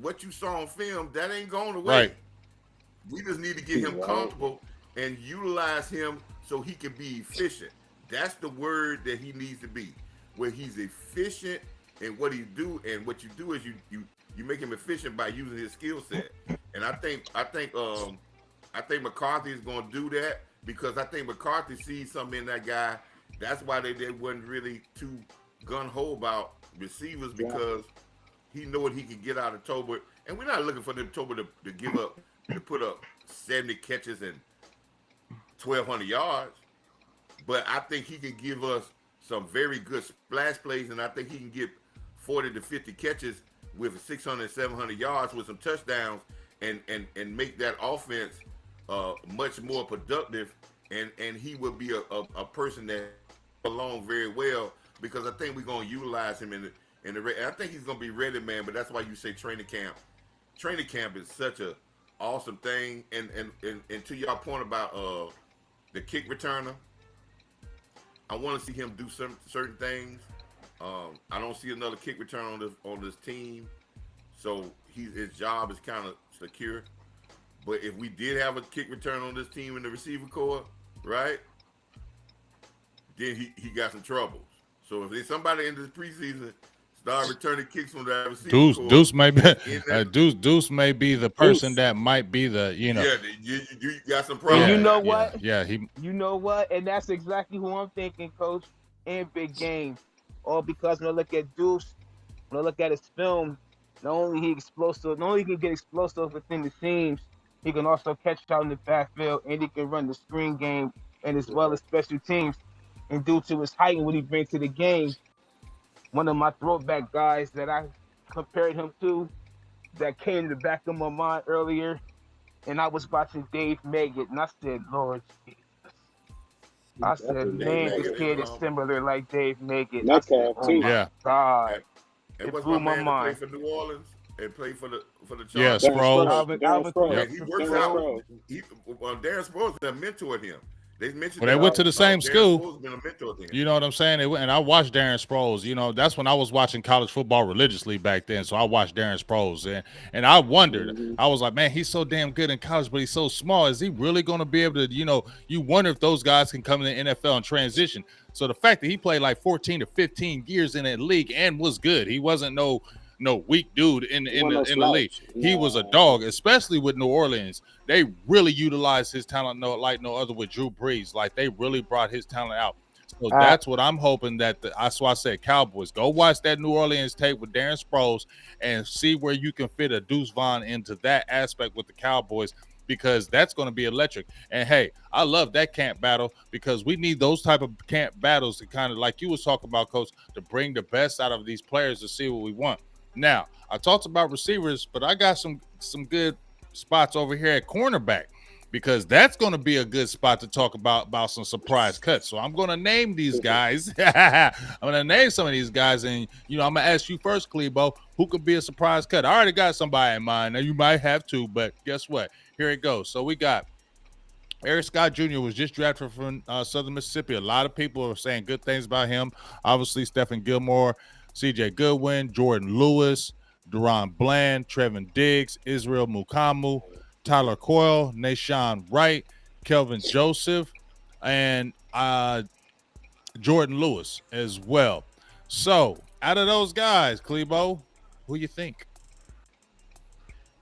what you saw on film, that ain't going away. Right. We just need to get him comfortable and utilize him so he can be efficient. That's the word that he needs to be, where he's efficient in what he do. And what you do is you make him efficient by using his skill set. And I think McCarthy is going to do that because I think McCarthy sees something in that guy. That's why they wasn't really too gun-ho about receivers because he know what he can get out of Tolbert. And we're not looking for them Tolbert to put up 70 catches and 1,200 yards. But I think he can give us some very good splash plays, and I think he can get 40 to 50 catches with 600, 700 yards with some touchdowns and make that offense much more productive. And he will be a person that along very well because I think we're going to utilize him in the I think he's going to be ready, man. But that's why you say training camp. Training camp is such a awesome thing. And to your point about the kick returner, I want to see him do certain things. I don't see another kick return on this team, so his job is kind of secure. But if we did have a kick return on this team in the receiver corps, right, then he got some troubles. So if there's somebody in this preseason start returning kicks from that receiver corps, Deuce may be the person that might be the Yeah, you got some problems. And you know what? Yeah, You know what? And that's exactly who I'm thinking, Coach. In big game, all because when I look at Deuce, when I look at his film, not only he can get explosive within the seams, he can also catch out in the backfield, and he can run the screen game and as well as special teams. And due to his height and what he brings to the game, one of my throwback guys that I compared him to that came to the back of my mind earlier, and I was watching Dave Meggett, and I said, Lord Jesus. I said, man, this kid is similar like Dave Meggett. That's said, too. Yeah. God. It blew was my mind. Play for New Orleans and play for the Chargers. Yeah, Sproles. Yeah, he works out. Darren Sproles that mentored him. They mentioned they went to the same school. Been a mentor to him. You know what I'm saying? And I watched Darren Sproles. You know, that's when I was watching college football religiously back then. So I watched Darren Sproles. And I wondered, I was like, man, he's so damn good in college, but he's so small. Is he really going to be able to, you wonder if those guys can come in the NFL and transition. So the fact that he played like 14 to 15 years in that league and was good. He wasn't no weak dude in the league. He was a dog, especially with New Orleans. They really utilized his talent like no other with Drew Brees. Like they really brought his talent out. So that's what I'm hoping that's why I said Cowboys. Go watch that New Orleans tape with Darren Sproles and see where you can fit a Deuce Vaughn into that aspect with the Cowboys, because that's going to be electric. And hey, I love that camp battle because we need those type of camp battles to kind of, like you was talking about, Coach, to bring the best out of these players to see what we want. Now, I talked about receivers, but I got some good spots over here at cornerback, because that's going to be a good spot to talk about some surprise cuts. So I'm going to name these guys. I'm going to name some of these guys, and I'm going to ask you first, Klebo, who could be a surprise cut? I already got somebody in mind. Now you might have to, but guess what? Here it goes. So we got Eric Scott Jr. was just drafted from Southern Mississippi. A lot of people are saying good things about him. Obviously, Stephen Gilmore, C.J. Goodwin, Jordan Lewis, Deron Bland, Trevin Diggs, Israel Mukamu, Tyler Coyle, Nashawn Wright, Kelvin Joseph, and Jordan Lewis as well. So, out of those guys, Klebo, who you think?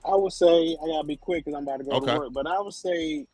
I would say, I gotta be quick because I'm about to go to work, but I would say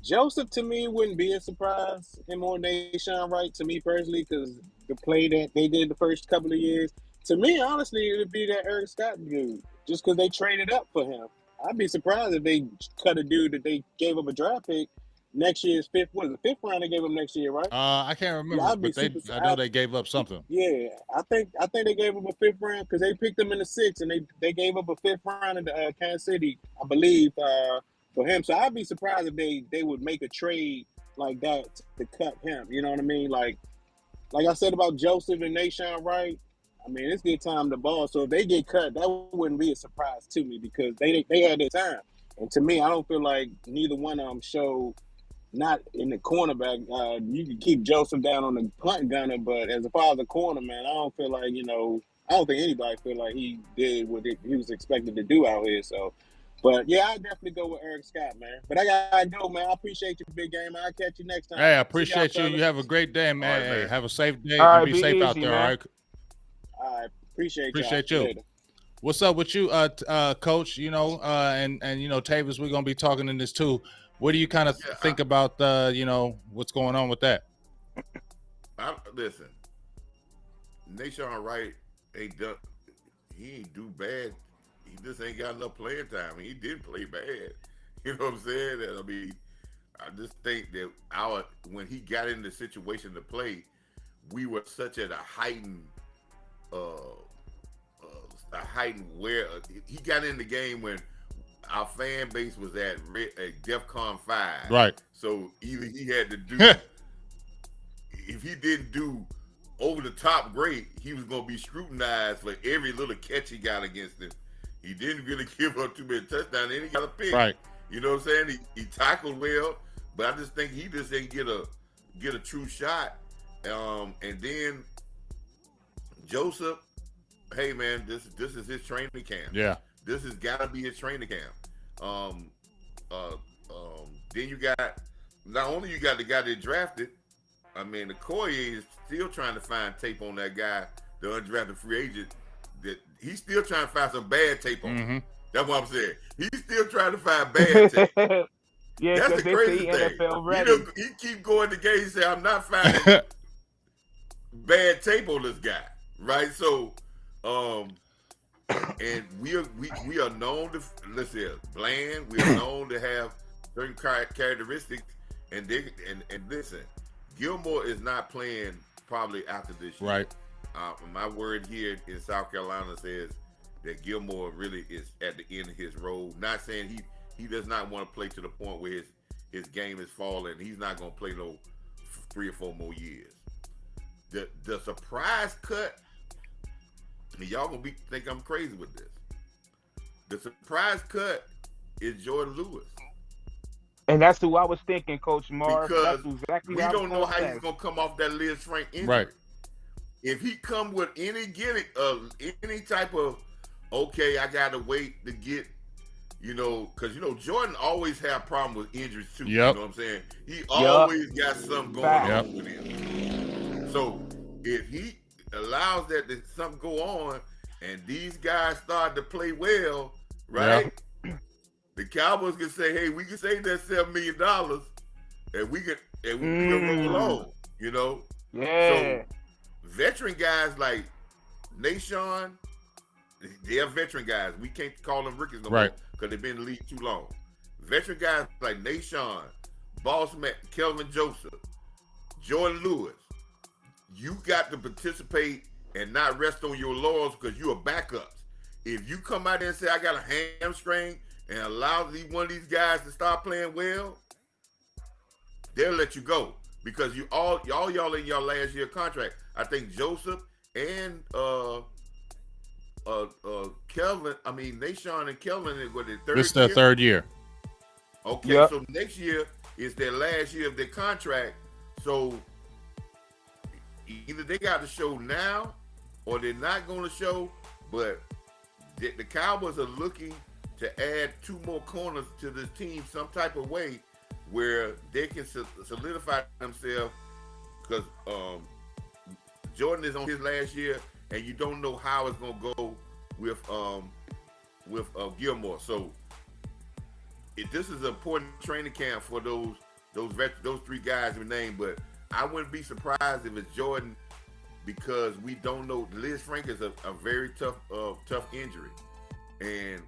Joseph, to me, wouldn't be a surprise. Him or Nashawn Wright, to me personally, because the play that they did the first couple of years, to me, honestly, it would be that Eric Scott dude, just because they traded up for him. I'd be surprised if they cut a dude that they gave up a draft pick next year's fifth round they gave him next year, right? I can't remember, but I know they gave up something. Yeah, I think they gave him a fifth round because they picked him in the sixth, and they gave up a fifth round in Kansas City, I believe, for him. So I'd be surprised if they would make a trade like that to cut him. You know what I mean? Like I said about Joseph and Nashawn Wright, I mean, it's their time to ball. So if they get cut, that wouldn't be a surprise to me because they had their time. And to me, I don't feel like neither one of them showed, not in the cornerback. You can keep Joseph down on the punt gunner, but as far as a corner, man, I don't feel like, I don't think anybody feel like he did what he was expected to do out here. So, but yeah, I definitely go with Eric Scott, man. But I gotta go, man. I appreciate you, big game. I'll catch you next time. Hey, I appreciate you. You have a great day, man. Right, hey, have a safe day. All right, be safe easy, out there, man. all right? All right, appreciate you. Later. What's up with you, Coach? And Tavis, we're gonna be talking in this too. What do you kind of think about what's going on with that? Listen, Nashawn Wright he ain't do bad. He just ain't got enough playing time. He didn't play bad. You know what I'm saying? I mean, I just think that when he got in the situation to play, we were such at a heightened where he got in the game when our fan base was at DEFCON 5. Right. So either he had to do, if he didn't do over the top great, he was going to be scrutinized for every little catch he got against him. He didn't really give up too many touchdowns, and he got a pick. Right. You know what I'm saying? He tackled well, but I just think he just didn't get a true shot. And then Joseph, hey man, this is his training camp. Yeah. This has got to be his training camp. Then you got, not only you got the guy that drafted, I mean, the Okoye is still trying to find tape on that guy, the undrafted free agent. That he's still trying to find some bad tape on. Mm-hmm. That's what I'm saying. He's still trying to find bad tape. Yeah, that's the crazy thing. NFL ready. He keep going to game and say, "I'm not finding bad tape on this guy." Right? So, and we are known to bland. We are known to have certain characteristics, and listen, Gilmore is not playing probably after this year. Right. My word here in South Carolina says that Gilmore really is at the end of his road. Not saying he does not want to play to the point where his game is falling. He's not going to play no 3 or 4 more years. The surprise cut, and y'all going to think I'm crazy with this. The surprise cut is Jordan Lewis. And that's who I was thinking, Coach Marv. Because that's exactly we don't know how he's going to come off that Liz Frank injury. Right. If he come with any type of, okay, I got to wait to get, because, Jordan always have problem with injuries too. Yep. You know what I'm saying? He always got something going on with him. So if he allows something go on and these guys start to play well, right? Yep. The Cowboys can say, hey, we can save that $7 million and we can, and we'll roll on, you know. Yeah. So veteran guys like Nashawn, they're veteran guys. We can't call them rookies no more because they've been in the league too long. Veteran guys like Nashawn, Boss Matt, Kelvin Joseph, Jordan Lewis, you got to participate and not rest on your laurels because you are backups. If you come out there and say, I got a hamstring and allow one of these guys to start playing well, they'll let you go because y'all in your last year contract. I think Joseph and Kelvin, Nashawn and Kelvin is what, their third year? This is their third year. Okay, so next year is their last year of their contract. So either they got to show now or they're not going to show, but the Cowboys are looking to add 2 more corners to this team some type of way where they can solidify themselves because Jordan is on his last year and you don't know how it's going to go with Gilmore. So this is an important training camp for those 3 guys we named, but I wouldn't be surprised if it's Jordan because we don't know. Liz Frank is a very tough injury, and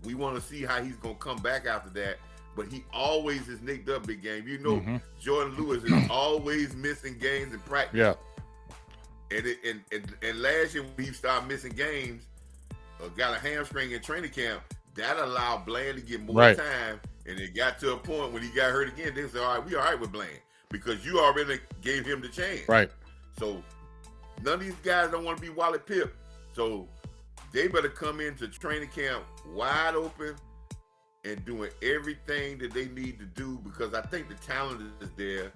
we want to see how he's going to come back after that. But he always is nicked up big game. You know, Jordan Lewis is always missing games in practice. Yeah. And last year when he started missing games, got a hamstring in training camp, that allowed Bland to get more time. And it got to a point when he got hurt again, they said, all right, we all right with Bland because you already gave him the chance. Right. So none of these guys don't want to be Wally Pipp. So they better come into training camp wide open and doing everything that they need to do because I think the talent is there,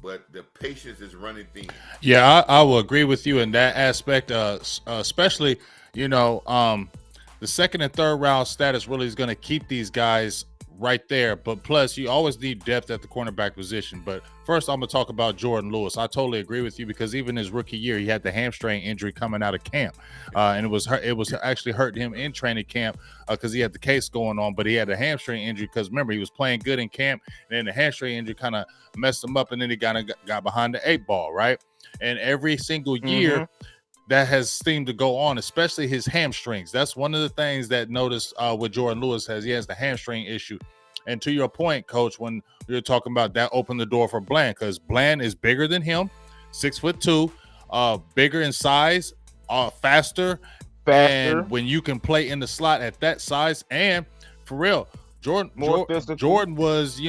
but the patience is running thin. Yeah, I will agree with you in that aspect, especially, the second and third round status really is going to keep these guys right there. But plus, you always need depth at the cornerback position. But first, I'm going to talk about Jordan Lewis. I totally agree with you because even his rookie year, he had the hamstring injury coming out of camp. And it was actually hurting him in training camp because he had the case going on. But he had a hamstring injury because, remember, he was playing good in camp. And then the hamstring injury kind of messed him up. And then he got behind the 8 ball, right? And every single year, that has seemed to go on, especially his hamstrings. That's one of the things that noticed with Jordan Lewis he has the hamstring issue. And to your point, Coach, when you're talking about that opened the door for Bland, because Bland is bigger than him, 6'2", bigger in size, faster. And when you can play in the slot at that size, and for real, Jordan was,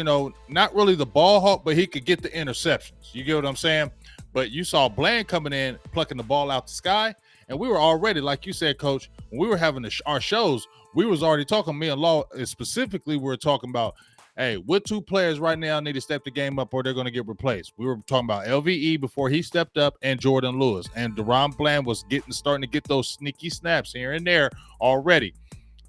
not really the ball hawk, but he could get the interceptions. You get what I'm saying? But you saw Bland coming in, plucking the ball out the sky, and we were already, like you said, Coach, when we were having our shows, we was already talking, me and Law, specifically, we were talking about, hey, what 2 players right now need to step the game up or they're going to get replaced? We were talking about LVE before he stepped up and Jordan Lewis. And Deron Bland was starting to get those sneaky snaps here and there already.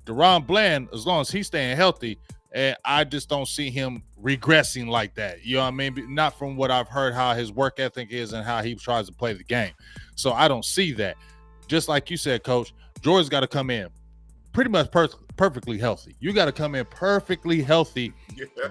Deron Bland, as long as he's staying healthy, and I just don't see him regressing like that. You know what I mean? Not from what I've heard, how his work ethic is and how he tries to play the game. So I don't see that. Just like you said, Coach, Jordan's got to come in pretty much perfectly healthy. You got to come in perfectly healthy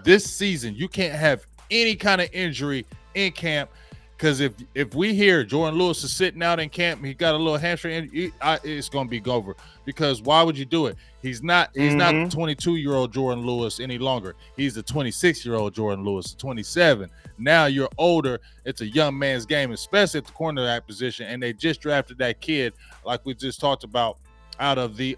this season. You can't have any kind of injury in camp. Because if we hear Jordan Lewis is sitting out in camp, he got a little hamstring, it's going to be over. Because why would you do it? He's not the 22-year-old Jordan Lewis any longer. He's the 26-year-old Jordan Lewis, 27. Now you're older. It's a young man's game, especially at the cornerback position. And they just drafted that kid, like we just talked about, out of the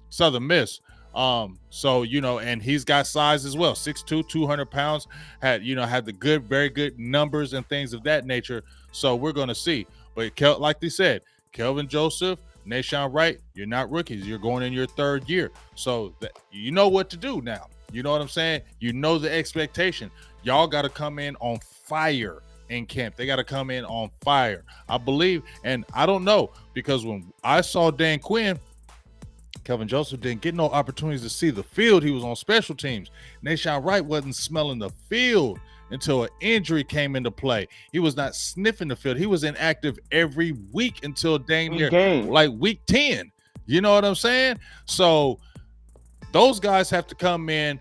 Southern Miss. And he's got size as well, 6'2", 200 pounds, had the very good numbers and things of that nature. So we're going to see. But like they said, Kelvin Joseph, Nashawn Wright, you're not rookies. You're going in your 3rd year. So you know what to do now. You know what I'm saying? You know the expectation. Y'all got to come in on fire in camp. They got to come in on fire. I believe, and I don't know, because when I saw Dan Quinn, Kelvin Joseph didn't get no opportunities to see the field. He was on special teams. Nashawn Wright wasn't smelling the field until an injury came into play. He was not sniffing the field. He was inactive every week until dang near like week 10. You know what I'm saying? So those guys have to come in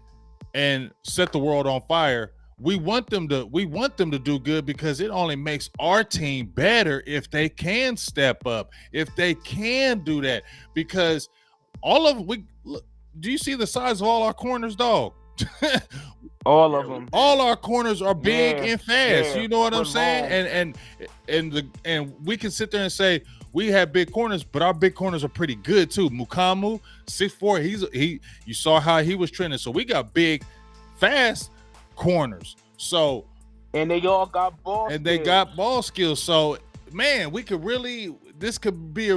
and set the world on fire we want them to do good because it only makes our team better if they can step up, if they can do that. Because do you see the size of all our corners, dog? All Yeah, of them. All our corners are big Yeah, and fast. yeah, You know what I'm foot saying? long. And we can sit there and say we have big corners, but our big corners are pretty good too. Mukamu, 6'4", you saw how he was trending. So we got big, fast corners. So And they all got ball and skills. they got ball skills. So man, we could really this could be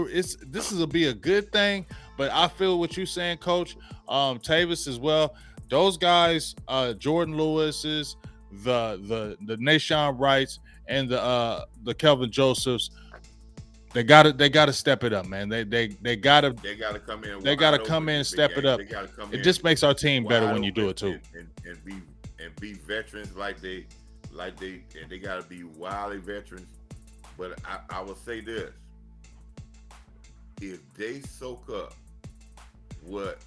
be a good thing. But I feel what you're saying, Coach. Tavis as well. Those guys, Jordan Lewis's, the Nashawn Wrights, and the Kelvin Josephs, they gotta step it up, man. They gotta come in. They gotta come in and step it up. They gotta come It in just makes our team better when you do open it too. and be veterans and they gotta be wildly veterans. But I will say this: if they soak up what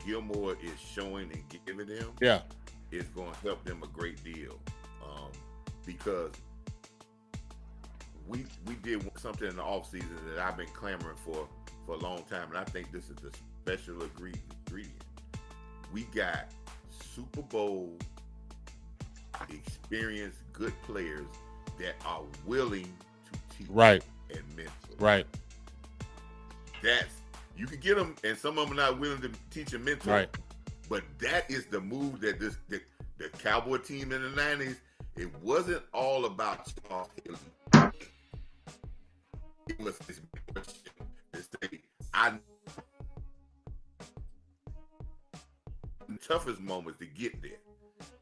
Gilmore is showing and giving them, Yeah, it's going to help them a great deal. Because we did something in the offseason that I've been clamoring for a long time, and I think this is the special ingredient. We got Super Bowl experienced good players that are willing to teach right, and mentor. right, You can get them, and some of them are not willing to teach and mentor. right. But that is the move that the Cowboy team in the 90s, it wasn't all about Charles Haley. It was this question to say, the toughest moments to get there.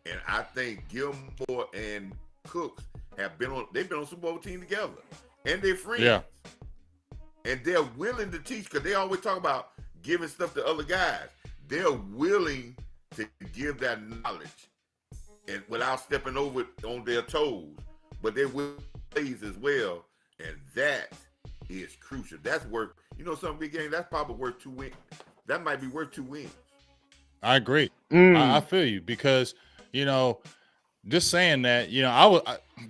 And I think Gilmore and Cooks they've been on Super Bowl team together. And they're friends. Yeah. And they're willing to teach, because they always talk about giving stuff to other guys. They're willing to give that knowledge and without stepping over on their toes, but they're willing to plays as well. And that is crucial. That's worth, some big game, that's probably worth 2 wins. That might be worth 2 wins. I agree. I feel you because, just saying that,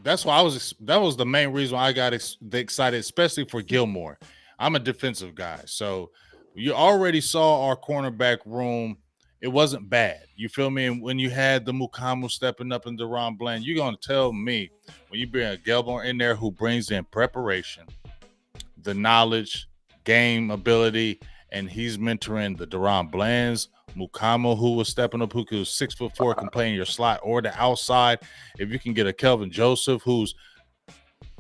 that's why that was the main reason why I got excited, especially for Gilmore. I'm a defensive guy. So you already saw our cornerback room. It wasn't bad. You feel me? And when you had the Mukamu stepping up in Deron Bland, you're going to tell me when you bring a Gilmore in there who brings in preparation, the knowledge, game ability, and he's mentoring the Deron Blands, Mukamu, who was stepping up, who was 6'4", can play in your slot or the outside. If you can get a Kelvin Joseph,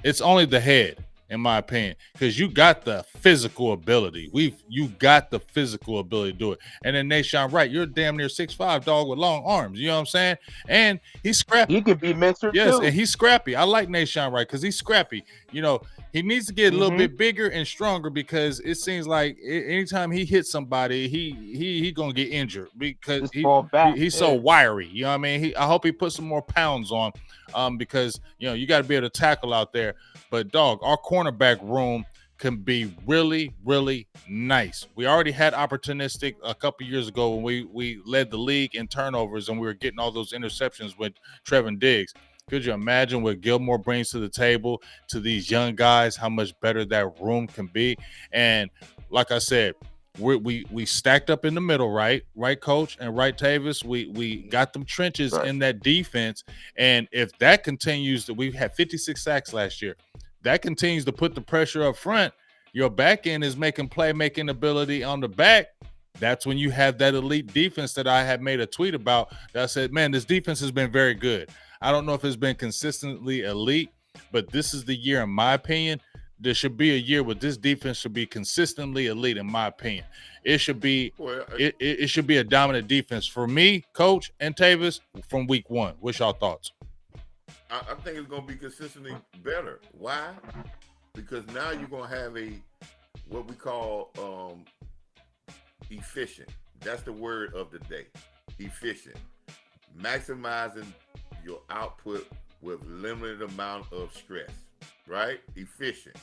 it's only the head, in my opinion, because you got the physical ability. You got the physical ability to do it. And then Nashawn Wright, you're damn near 6'5", dog with long arms. You know what I'm saying? And he's scrappy. He could be mentored yes, too. And he's scrappy. I like Nashawn Wright because he's scrappy. He needs to get a little bit bigger and stronger because it seems like anytime he hits somebody, he gonna get injured because he's so wiry. You know what I mean? I hope he puts some more pounds on, because you got to be able to tackle out there. But dog, our cornerback room can be really, really nice. We already had opportunistic a couple years ago when we led the league in turnovers and we were getting all those interceptions with Trevin Diggs. Could you imagine what Gilmore brings to the table to these young guys, how much better that room can be? And like I said, we stacked up in the middle, right, Coach, and right, Tavis. We got them trenches in that defense, and if that continues, we had 56 sacks last year. That continues to put the pressure up front. Your back end is making playmaking ability on the back. That's when you have that elite defense that I had made a tweet about. That I said, man, this defense has been very good. I don't know if it's been consistently elite, but this is the year, in my opinion. There should be a year where this defense should be consistently elite, in my opinion. It should be it should be a dominant defense for me, Coach, and Tavis from week one. What's y'all thoughts? I think it's going to be consistently better. Why? Because now you're going to have what we call efficient. That's the word of the day. Efficient. Maximizing your output with limited amount of stress, right? Efficient.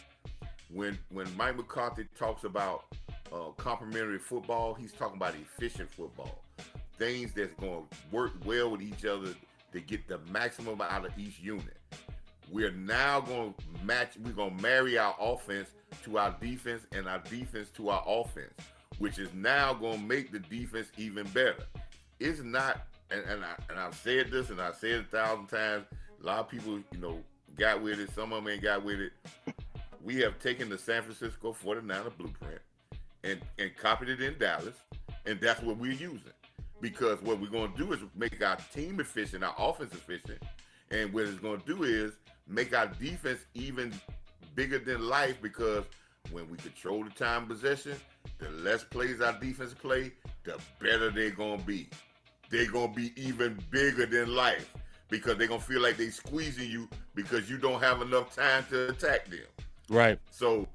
When Mike McCarthy talks about complementary football, he's talking about efficient football. Things that's going to work well with each other, to get the maximum out of each unit. We're now going to we're going to marry our offense to our defense and our defense to our offense, which is now going to make the defense even better. It's not, and I've said this and I've said it 1,000 times. A lot of people, got with it. Some of them ain't got with it. We have taken the San Francisco 49er blueprint and copied it in Dallas, and that's what we're using. Because what we're going to do is make our team efficient, our offense efficient, and what it's going to do is make our defense even bigger than life, because when we control the time possession, the less plays our defense play, the better they're going to be. They're going to be even bigger than life, because they're going to feel like they're squeezing you because you don't have enough time to attack them. Right. So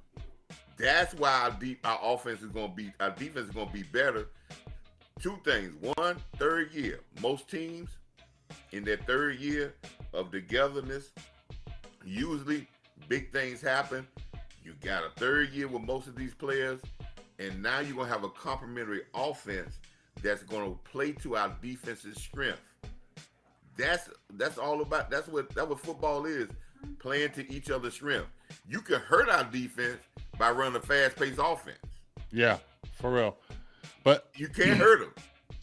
that's why our offense is going to be, our defense is going to be better. Two things. One, third year. Most teams in their third year of togetherness, usually big things happen. You got a third year with most of these players, and now you're going to have a complementary offense that's going to play to our defense's strength. That's all about, that's what football is, playing to each other's strength. You can hurt our defense by running a fast-paced offense. Yeah, for real. But you can't hurt them.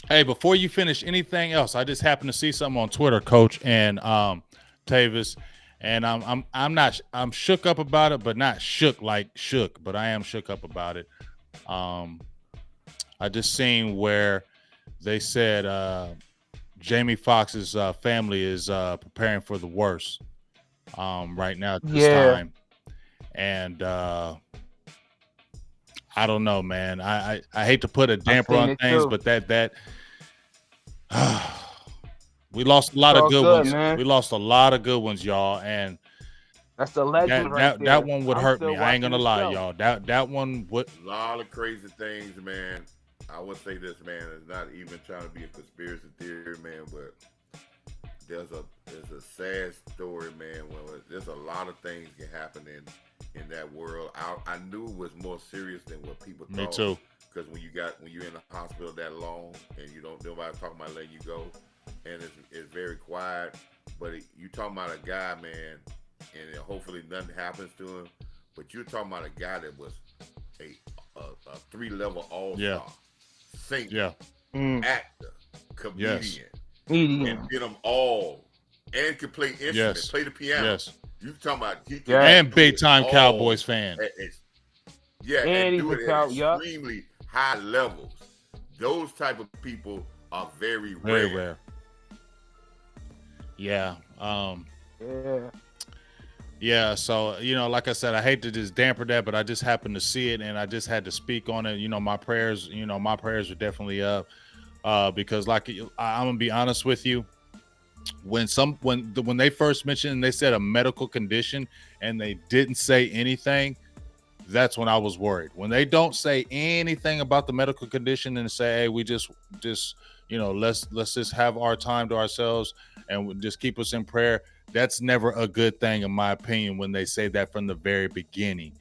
Hey, before you finish anything else, I just happened to see something on Twitter, Coach and Tavis, and I'm shook up about it, but not shook like shook, but I am shook up about it. I just seen where they said Jamie Foxx's family is preparing for the worst right now at this time, and I don't know, man. I hate to put a damper on things, too. But that we lost a lot of good ones. Man. We lost a lot of good ones, y'all, and that's a legend right there. That one would hurt me. I ain't gonna lie, y'all. That one would. A lot of crazy things, man. I would say this, man. It's not even trying to be a conspiracy theory, man, but there's a sad story, man. Where there's a lot of things can happen in that world. I knew it was more serious than what people thought. Me too. Because when you're in the hospital that long and nobody talking about letting you go, and it's very quiet. But you talking about a guy, man, and hopefully nothing happens to him. But you're talking about a guy that was a 3-level all-star, singer, actor, comedian, and did them all, and could play instruments, play the piano. Yes. You talking about and big time Cowboys fan. And do it at extremely high levels. Those type of people are very rare. Very rare. Yeah. Yeah. So, like I said, I hate to just damper that, but I just happened to see it and I just had to speak on it. My prayers are definitely up because I'm gonna be honest with you. When they first mentioned, they said a medical condition and they didn't say anything, that's when I was worried. When they don't say anything about the medical condition and say, hey, we just let's just have our time to ourselves and just keep us in prayer, that's never a good thing in my opinion. When they say that from the very beginning,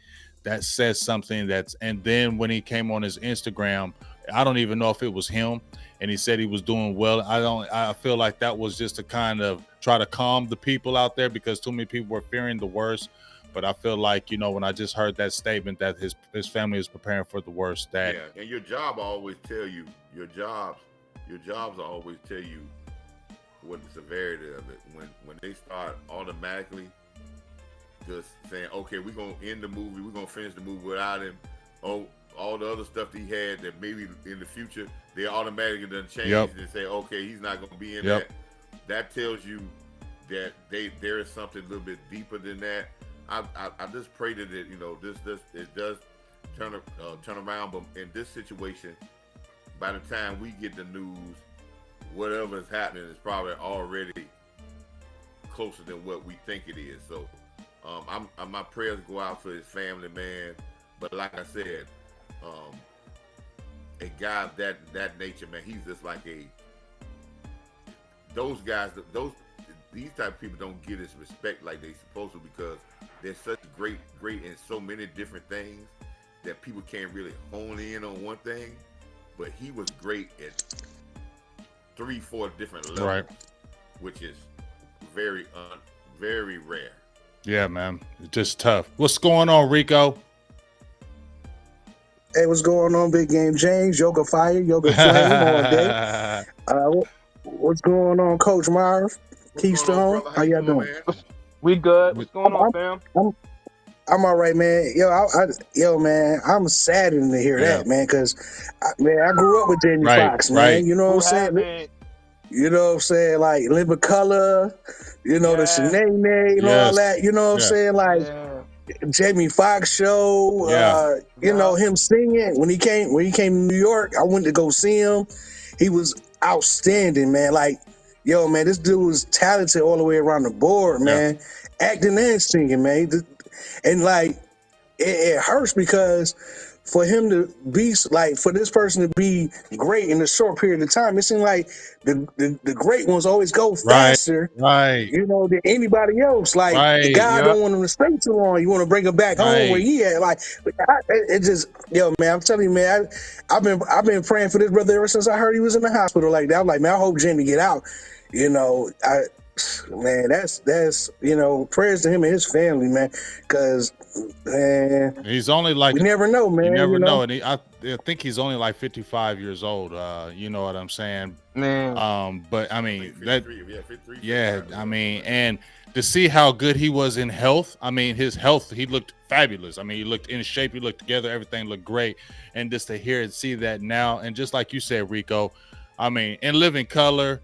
that says something. And then when he came on his Instagram, I don't even know if it was him, and he said he was doing well. I feel like that was just to kind of try to calm the people out there because too many people were fearing the worst. But I feel like, when I just heard that statement that his family is preparing for the worst, that and your job will always tell you, your jobs will always tell you what the severity of it. When they start automatically just saying, okay, we're gonna end the movie, we're gonna finish the movie without him. Oh, all the other stuff that he had that maybe in the future they automatically done change and say, okay, he's not gonna be in that. That tells you that there is something a little bit deeper than that. I just pray that it does turn around, but in this situation, by the time we get the news, whatever is happening is probably already closer than what we think it is. So, my prayers go out for his family, man. But like I said, a guy of that nature, man, he's just like those guys. These type of people don't get his respect like they supposed to because they're such great in so many different things that people can't really hone in on one thing. But he was great at 3-4 different levels, which is very very rare. Yeah, man. It's just tough. What's going on, Rico? Hey, what's going on, Big Game James? Yoga Fire, Yoga Flame all day. What's going on, Coach Marv? Keystone, Brother? how y'all doing? Man? We good. What's going on, fam? I'm all right, man. Yo, man, I'm saddened to hear that, man, because I grew up with Jamie Foxx, man. Right. You know what I'm saying? You know what I'm saying? Like Live Color, you know, the Shanae and all that. You know what I'm saying? Like Jamie Foxx show. You know, him singing when he came to New York. I went to go see him. He was outstanding, man. Like, yo, man, this dude was talented all the way around the board, man. Acting and singing, man. And like, it hurts because for him to be like, for this person to be great in a short period of time, it seems like the great ones always go faster, you know, than anybody else. Like the guy don't want him to stay too long. You want to bring him back home where he at. Like, it just, yo, man, I'm telling you, man, I've been praying for this brother ever since I heard he was in the hospital like that. I'm like, man, I hope Jamie get out. You know, man, that's you know, prayers to him and his family, man, because man, he's only like, you never know, man. You never know. And I think he's only like 55 years old. You know what I'm saying, man? But I mean 53, I mean, and to see how good he was in health, I mean, his health, he looked fabulous. I mean, he looked in shape, he looked together, everything looked great. And just to hear and see that now, and just like you said, Rico, I mean, in Living Color,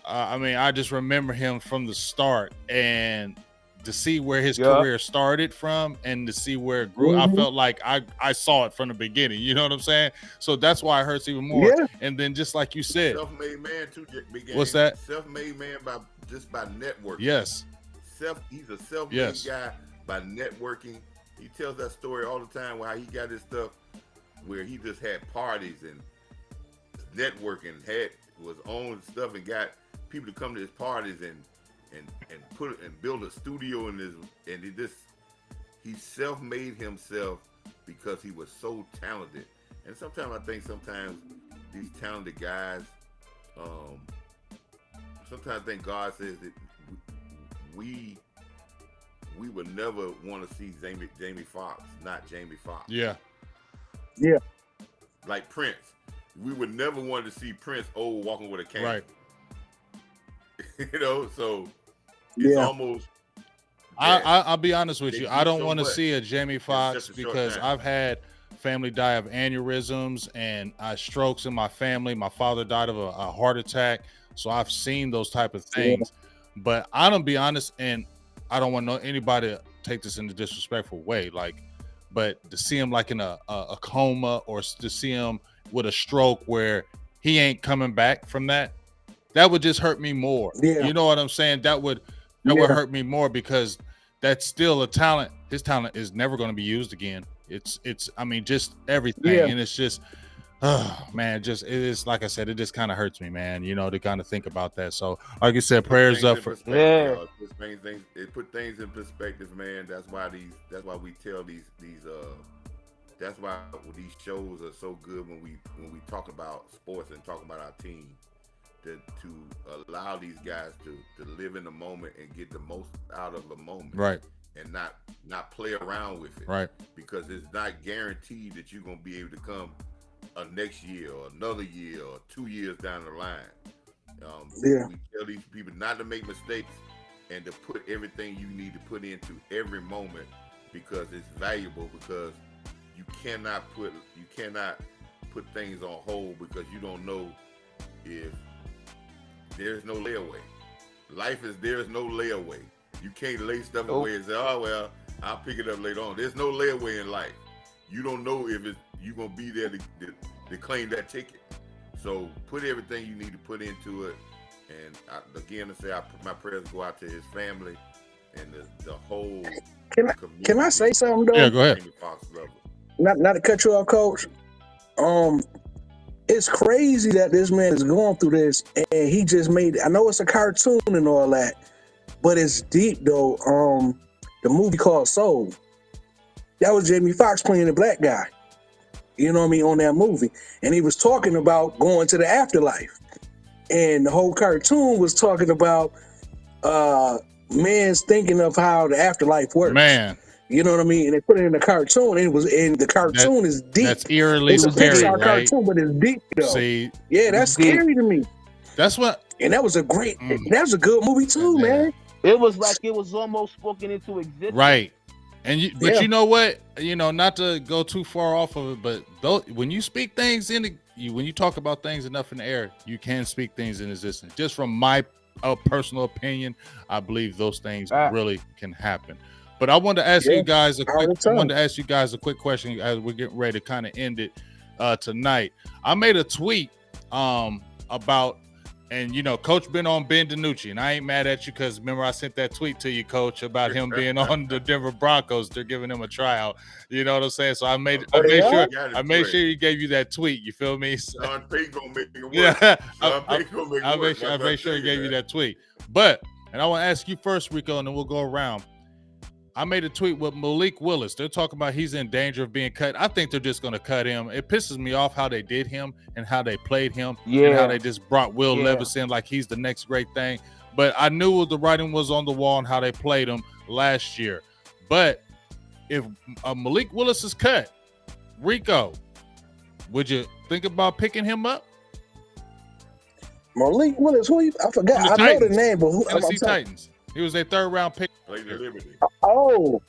I mean, I just remember him from the start, and to see where his career started from and to see where it grew, I felt like I saw it from the beginning. You know what I'm saying? So that's why it hurts even more. Yeah. And then just like you said, self-made man too. What's that? Self-made man by networking. Yes. He's a self-made guy by networking. He tells that story all the time where he got his stuff where he just had parties and networking, was on stuff and got people to come to his parties and build a studio in his, and he self-made himself because he was so talented. And sometimes I think these talented guys, sometimes I think God says that we would never want to see Jamie Foxx, not Jamie Foxx. Yeah. Like Prince. We would never want to see Prince old walking with a cane. Right. You know, so it's almost. I'll be honest with you. I don't want to see a Jamie Foxx because I've had family die of aneurysms and strokes in my family. My father died of a heart attack, so I've seen those type of things. But I don't be honest, and I don't want anybody to take this in a disrespectful way. Like, but to see him like in a coma, or to see him with a stroke where he ain't coming back from that. That would just hurt me more. Yeah. You know what I'm saying? That would hurt me more because that's still a talent. His talent is never going to be used again. It's I mean, just everything. And it's just, man, it is, like I said, it just kind of hurts me, man, you know, to kind of think about that. So like you said, prayers up for it put things in perspective, man. That's why we tell that's why these shows are so good when we talk about sports and talk about our team. To allow these guys to live in the moment and get the most out of the moment, right? And not play around with it, right? Because it's not guaranteed that you're gonna be able to come next year or another year or 2 years down the line. We tell these people not to make mistakes and to put everything you need to put into every moment because it's valuable. Because you cannot put things on hold because you don't know if. There's no layaway. There's no layaway. You can't lay stuff away and say, oh, well, I'll pick it up later on. There's no layaway in life. You don't know if you're going to be there to claim that ticket. So put everything you need to put into it. And again, I say my prayers go out to his family and the whole community. Can I say something, though? Yeah, go ahead. Not to cut you off, Coach. It's crazy that this man is going through this, and he just made. I know it's a cartoon and all that, but it's deep though. The movie called Soul. That was Jamie Foxx playing the black guy. You know what I mean, on that movie, and he was talking about going to the afterlife, and the whole cartoon was talking about man's thinking of how the afterlife works. Man. You know what I mean? And they put it in the cartoon, and the cartoon is deep. That's eerily it's a scary, Pixar right? cartoon, but it's deep though. See, yeah, that's scary to me. That's what. And that was a great. That was a good movie too, man. It was like it was almost spoken into existence. Right. And you know what? You know, not to go too far off of it, but when you speak things when you talk about things enough in the air, you can speak things in existence. Just from my personal opinion, I believe those things really can happen. But I wanted to ask you guys a quick question as we're getting ready to kind of end it tonight. I made a tweet about. And, you know, Coach been on Ben DiNucci, and I ain't mad at you because remember I sent that tweet to you, Coach, about him being on the Denver Broncos. They're giving him a tryout. You know what I'm saying? So I made sure he gave you that tweet. You feel me? Sean Payton gonna make it work. Yeah, I made sure he gave you that tweet. But, and I want to ask you first, Rico, and then we'll go around. I made a tweet with Malik Willis. They're talking about he's in danger of being cut. I think they're just going to cut him. It pisses me off how they did him and how they played him and how they just brought Will Levis in like he's the next great thing. But I knew the writing was on the wall and how they played him last year. But if Malik Willis is cut, Rico, would you think about picking him up? Malik Willis, I forgot. I know the name, but who? Tennessee Titans. He was their third round pick. Oh,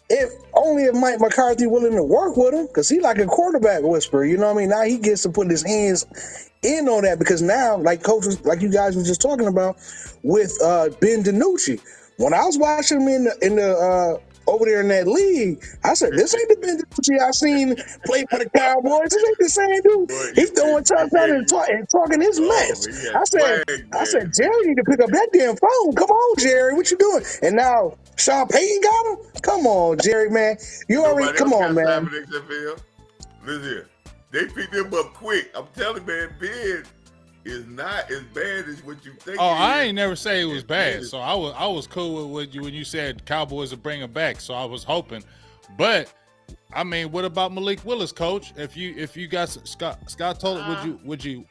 if Mike McCarthy willing to work with him, because he like a quarterback whisperer. You know what I mean? Now he gets to put his hands in on that because now, like coaches, like you guys were just talking about with Ben DiNucci. When I was watching him in the over there in that league, I said, this ain't the Ben DiNucci I seen play for the Cowboys. This ain't the same dude. He's throwing touchdowns and talking his mess. I said, Jerry need to pick up that damn phone. Come on, Jerry, what you doing? And now Sean Payton got him? Come on, Jerry, man. You already, come on, man. Listen here. They picked him up quick. I'm telling you, man, Ben is not as bad as what you think. Oh, I ain't never say it was bad. So I was cool with you when you said Cowboys would bring him back. So I was hoping, but I mean, what about Malik Willis, Coach? If you got Scott told it, would you?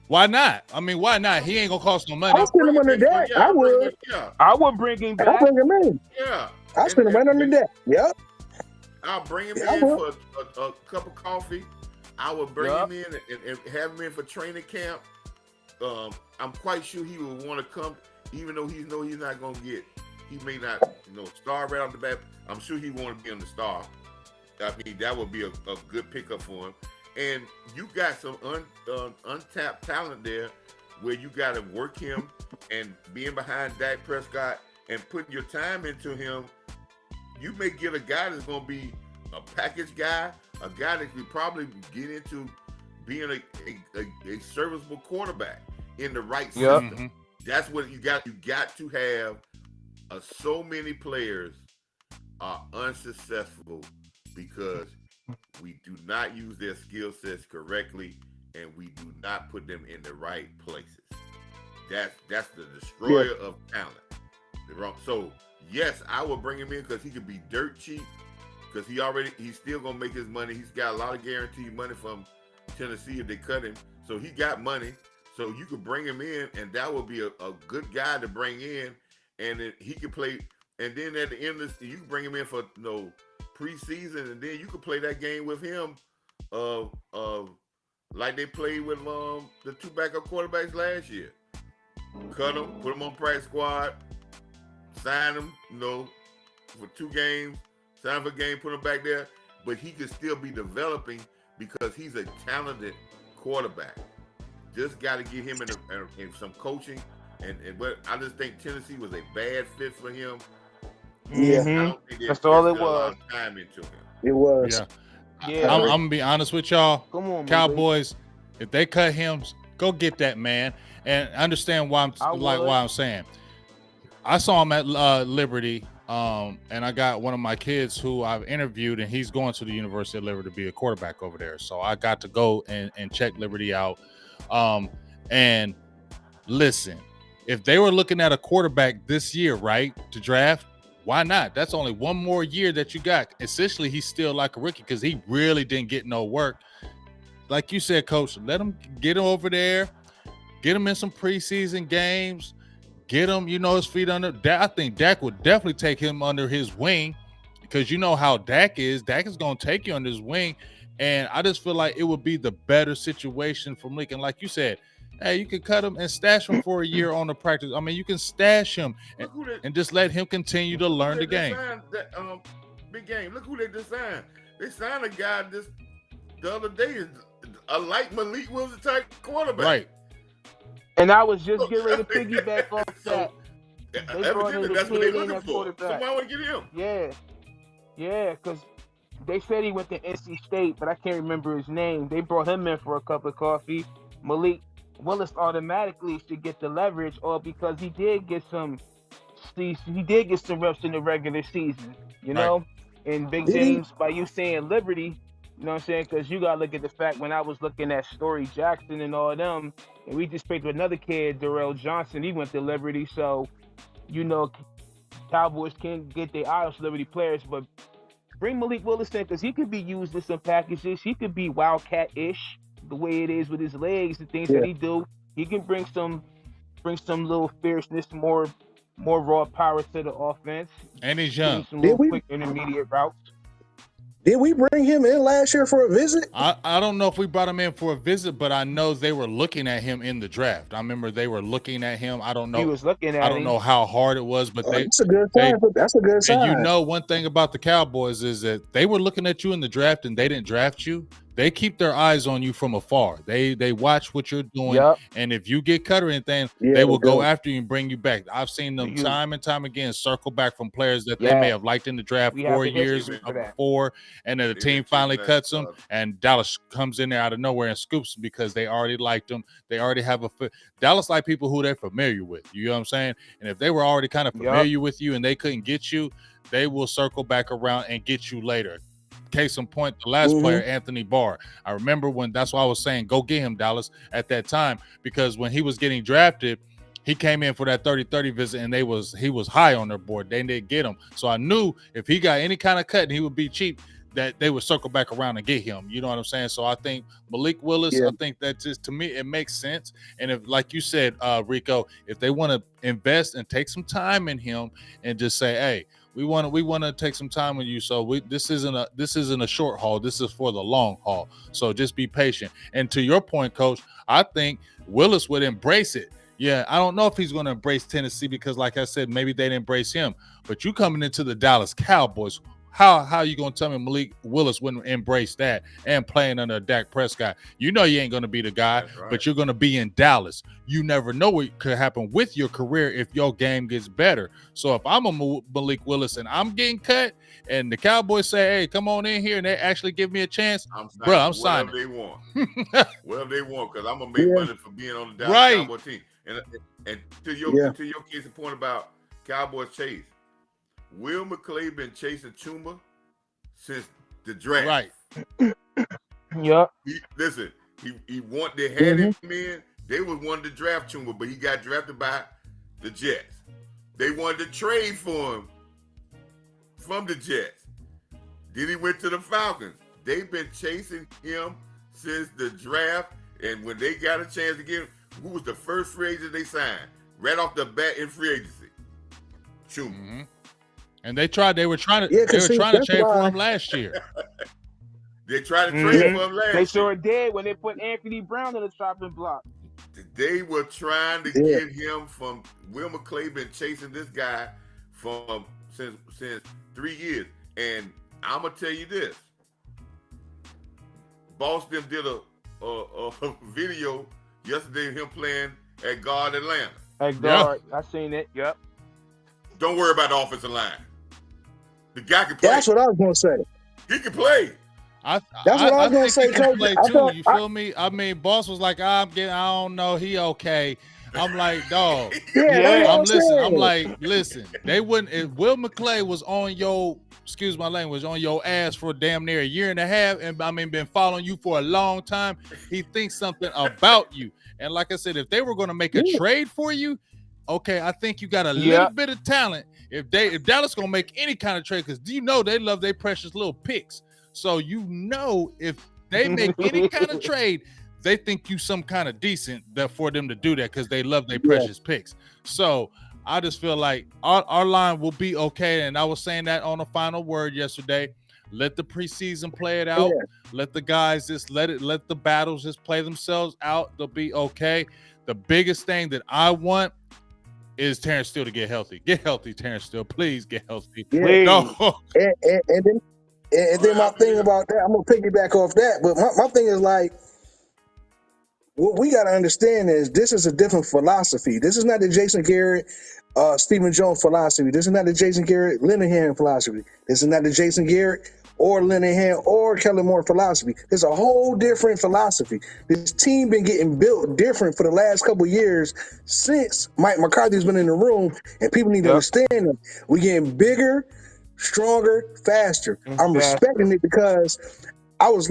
Why not? I mean, why not? He ain't gonna cost no money. I'll send him under deck. I would. I would bring him back. I'll bring him in. Yeah. I'll send him right under deck. Yep. I'll bring him in for a cup of coffee. I would bring him in and have him in for training camp. I'm quite sure he would want to come, even though he's not going to get. He may not, star right off the bat. I'm sure he want to be on the star. I mean, that would be a good pickup for him. And you got some untapped talent there, where you got to work him and being behind Dak Prescott and putting your time into him. You may get a guy that's going to be a package guy, a guy that could probably get into being a serviceable quarterback in the right system. Mm-hmm. That's what you got. You got to have so many players are unsuccessful because we do not use their skill sets correctly and we do not put them in the right places. That's the destroyer of talent. So yes, I will bring him in because he could be dirt cheap. Because he's still gonna make his money. He's got a lot of guaranteed money from Tennessee if they cut him. So he got money. So you could bring him in, and that would be a good guy to bring in, and he could play. And then at the end of you can bring him in for preseason, and then you could play that game with him, like they played with the two backup quarterbacks last year. Cut him, put him on practice squad, sign him, for 2 games. Sign for a game, put him back there, but he could still be developing because he's a talented quarterback. Just got to get him in some coaching, but I just think Tennessee was a bad fit for him. Yeah, I don't think that's all it was. A lot of time into him. It was. Yeah. I'm gonna be honest with y'all. Come on, Cowboys. If they cut him, go get that man and understand why I'm saying. I saw him at Liberty. And I got one of my kids who I've interviewed, and he's going to the University of Liberty to be a quarterback over there. So I got to go and check Liberty out. And listen, if they were looking at a quarterback this year, right, to draft, why not? That's only one more year that you got. Essentially, he's still like a rookie because he really didn't get no work. Like you said, Coach, let him get him over there. Get him in some preseason games. Get him, his feet under. I think Dak would definitely take him under his wing because you know how Dak is. Dak is going to take you under his wing. And I just feel like it would be the better situation for Malik. And like you said, hey, you can cut him and stash him for a year on the practice. I mean, you can stash him and just let him continue to learn the game. Big game. Look who they just signed. They signed a guy the other day, a light Malik Willis type quarterback. Right. And I was just getting ready to piggyback off that. Evidently, that's what they're looking for. Somebody want to get him. Yeah, because they said he went to NC State, but I can't remember his name. They brought him in for a cup of coffee. Malik Willis automatically should get the leverage, or because he did get some reps in the regular season, you know. And Big James, by you saying Liberty, you know what I'm saying? Because you gotta look at the fact when I was looking at Story Jackson and all them, and we just picked another kid, Darrell Johnson. He went to Liberty, so you know, Cowboys can't get their eye off Liberty players, but bring Malik Willis in because he could be used in some packages. He could be Wildcat-ish the way it is with his legs, the things that he do. He can bring some little fierceness, more raw power to the offense. And he's young. Some little quick intermediate routes. Did we bring him in last year for a visit? I don't know if we brought him in for a visit, but I know they were looking at him in the draft. I remember they were looking at him. I don't know. He was looking at him. I don't know how hard it was, but that's a good sign. That's a good sign. And you know, one thing about the Cowboys is that they were looking at you in the draft and they didn't draft you. They keep their eyes on you from afar. They watch what you're doing, and if you get cut or anything, they will go after you and bring you back. I've seen them time and time again circle back from players that they may have liked in the draft 4 years before, and then the team finally cuts them, and Dallas comes in there out of nowhere and scoops them because they already liked them. They already have Dallas like people who they're familiar with. You know what I'm saying? And if they were already kind of familiar with you and they couldn't get you, they will circle back around and get you later. Case in point, the last player, Anthony Barr. I remember when that's why I was saying, go get him, Dallas, at that time, because when he was getting drafted, he came in for that 30-30 visit, and he was high on their board. They didn't get him. So I knew if he got any kind of cut and he would be cheap, that they would circle back around and get him. You know what I'm saying? So I think Malik Willis, I think that just, to me, it makes sense. And if, like you said, Rico, if they want to invest and take some time in him and just say, hey, we want to take some time with you. So this isn't a short haul. This is for the long haul. So just be patient. And to your point, Coach, I think Willis would embrace it. Yeah, I don't know if he's going to embrace Tennessee because, like I said, maybe they'd embrace him. But you coming into the Dallas Cowboys, how are you going to tell me Malik Willis wouldn't embrace that and playing under Dak Prescott? You know you ain't going to be the guy, but you're going to be in Dallas. You never know what could happen with your career if your game gets better. So if I'm a Malik Willis and I'm getting cut and the Cowboys say, hey, come on in here, and they actually give me a chance, I'm signing. Whatever they want. Whatever they want, because I'm going to make money for being on the Dallas Cowboys team. And to your case in point about Cowboys chase, Will McClay been chasing Chuma since the draft. Right. He had him in. They was wanting to draft Chuma, but he got drafted by the Jets. They wanted to trade for him from the Jets. Then he went to the Falcons. They've been chasing him since the draft. And when they got a chance to get him, who was the first free agent they signed? Right off the bat in free agency. Chuma. Mm-hmm. And they were trying to trade for him last year. They tried to trade for him last year. They sure did when they put Anthony Brown on the chopping block. They were trying to get him from Will McClay been chasing this guy since 3 years. And I'm gonna tell you this. Boston did a video yesterday of him playing at guard Atlanta. At guard, I seen it. Yep. Don't worry about the offensive line. The guy can play. That's what I was gonna say. He can play. That's what I was gonna say, Coach. You feel me? I mean, boss was like, I don't know, he okay. I'm like, dog. I'm like, listen. They wouldn't. If Will McClay was on your, excuse my language, on your ass for damn near a year and a half, and been following you for a long time, he thinks something about you. And like I said, if they were going to make a trade for you, okay, I think you got a little bit of talent. If Dallas gonna make any kind of trade, because do you know they love their precious little picks. So you know if they make any kind of trade, they think you some kind of decent that for them to do that because they love their precious picks. So I just feel like our line will be okay. And I was saying that on the final word yesterday. Let the preseason play it out. Let the guys just let the battles just play themselves out. They'll be okay. The biggest thing that I want is Terrence Steele to get healthy. Get healthy, Terrence Steele. Please get healthy. Yeah. No. And then my thing about that, I'm gonna piggyback off that. But my thing is like, what we got to understand is this is a different philosophy. This is not the Jason Garrett, Stephen Jones philosophy. This is not the Jason Garrett, Linehan philosophy. This is not the Jason Garrett or Linehan or Kellen Moore philosophy. There's a whole different philosophy. This team been getting built different for the last couple of years since Mike McCarthy's been in the room, and people need to understand that we're getting bigger, stronger, faster. I'm respecting it because I was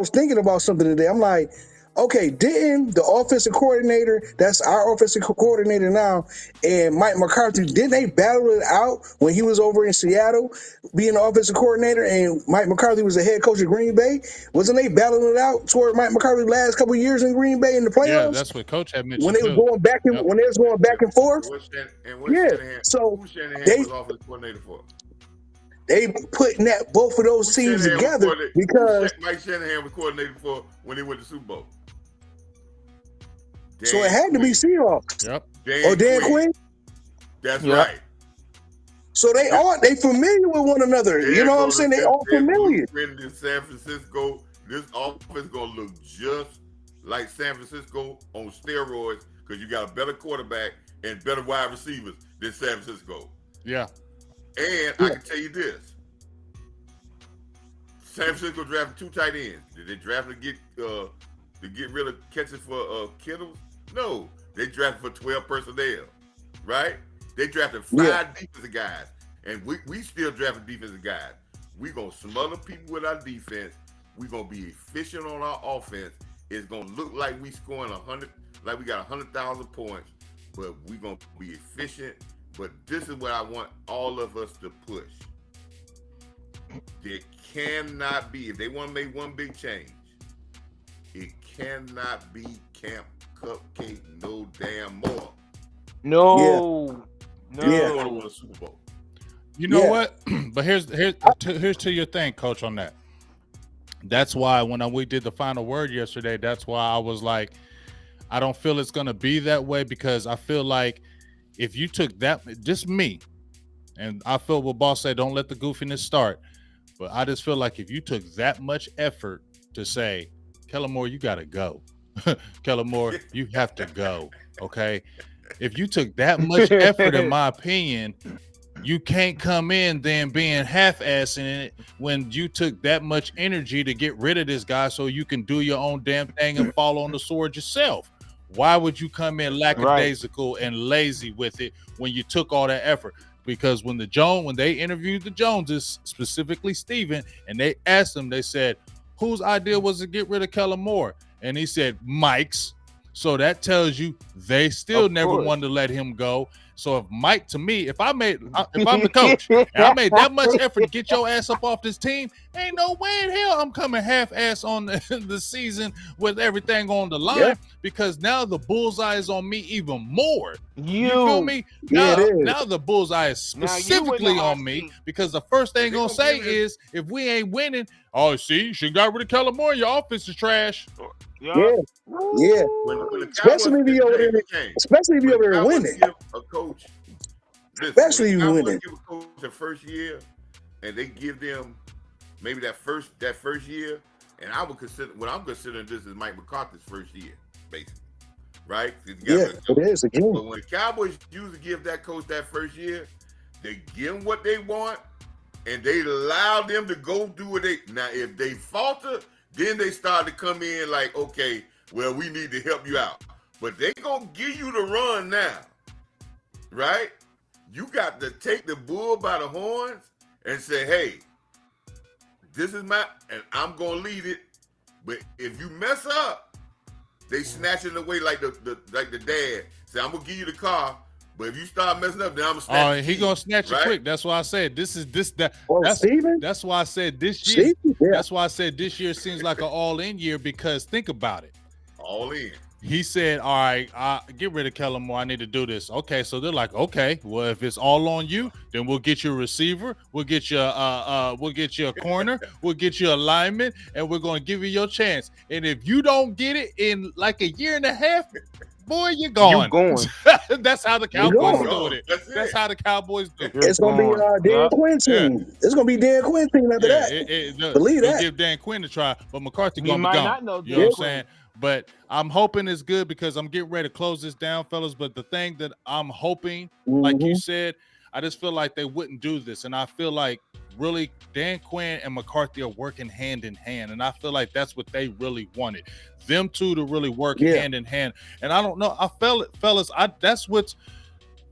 thinking about something today. I'm like, okay, didn't the offensive coordinator, that's our offensive coordinator now, and Mike McCarthy, didn't they battle it out when he was over in Seattle being the offensive coordinator and Mike McCarthy was the head coach of Green Bay? Wasn't they battling it out toward Mike McCarthy's last couple of years in Green Bay in the playoffs? Yeah, that's what Coach had mentioned. When they were going back and when they was going back and forth. Who Shanahan was offensive coordinator for? They putting both of those teams together because Mike Shanahan was coordinator for when they went to Super Bowl. So it had to be Seahawks. Yep. Dan Quinn? That's right. So they familiar with one another. You know what I'm saying? They all familiar. In San Francisco, this offense gonna look just like San Francisco on steroids because you got a better quarterback and better wide receivers than San Francisco. Yeah. And I can tell you this. San Francisco drafted 2 tight ends. Did they draft to get rid of catches for Kittles? No. They drafted for 12 personnel. Right? They drafted 5 defensive guys. And we still drafting defensive guys. We're going to smother people with our defense. We're going to be efficient on our offense. It's going to look like we scoring 100, like we got 100,000 points, but we're going to be efficient. But this is what I want all of us to push. There cannot be, if they want to make one big change, it cannot be Camp Cupcake no damn more. No. They want to win a Super Bowl. You know what? But here's to your thing, Coach, on that. That's why when we did the final word yesterday, that's why I was like, I don't feel it's going to be that way because I feel like if you took that, just me, and I feel what Boss said, don't let the goofiness start. But I just feel like if you took that much effort to say, Kellen Moore, you got to go. Kellen Moore, you have to go. Okay. If you took that much effort, in my opinion, you can't come in then being half-assing it when you took that much energy to get rid of this guy so you can do your own damn thing and fall on the sword yourself. Why would you come in lackadaisical and lazy with it when you took all that effort? Because when they interviewed the Joneses, specifically Steven, and they asked him, they said, whose idea was to get rid of Kellen Moore? And he said, Mike's. So that tells you they still never wanted to let him go. So if Mike, to me, if I'm the coach and I made that much effort to get your ass up off this team, ain't no way in hell I'm coming half-ass on the season with everything on the line because now the bullseye is on me even more. You feel me? Now the bullseye is specifically on me because the first thing gonna say is if we ain't winning, see, she got rid of Kellen Moore, your offense is trash. Especially if you over there winning. A coach, especially if you winning. Give a coach the first year, and they give them maybe that first year, and I would consider what I'm considering this is Mike McCarthy's first year, basically, right? It is again. But when the Cowboys usually give that coach that first year, they give them what they want, and they allow them to go do what they. Now, if they falter. Then they start to come in like, okay, well, we need to help you out. But they going to give you the run now, right? You got to take the bull by the horns and say, hey, this is and I'm going to lead it. But if you mess up, they snatch it away like the dad. Say, I'm going to give you the car. But if you start messing up, then I'm gonna snatch. He gonna snatch it quick. That's why I said that's why I said this year. That's why I said this year seems like an all-in year because think about it. all in. He said, "All right, get rid of Kellen Moore. I need to do this." Okay, so they're like, "Okay, well, if it's all on you, then we'll get you a receiver, we'll get you a corner, we'll get you a lineman, and we're going to give you your chance. And if you don't get it in like a year and a half, boy, you're gone." You going. That's how the Cowboys going. doing it. That's how the Cowboys do it. It's going to be Dan Quinn team. It's going to be Dan Quinn team after that. Believe that. Give Dan Quinn a try, but McCarthy going to be might gone. not know You know what I'm saying? But I'm hoping it's good because I'm getting ready to close this down, fellas. But the thing that I'm hoping, like you said, I just feel like they wouldn't do this. And I feel like really Dan Quinn and McCarthy are working hand in hand. And I feel like that's what they really wanted. Them two to really work hand in hand. And I don't know. I felt it, fellas. That's what's,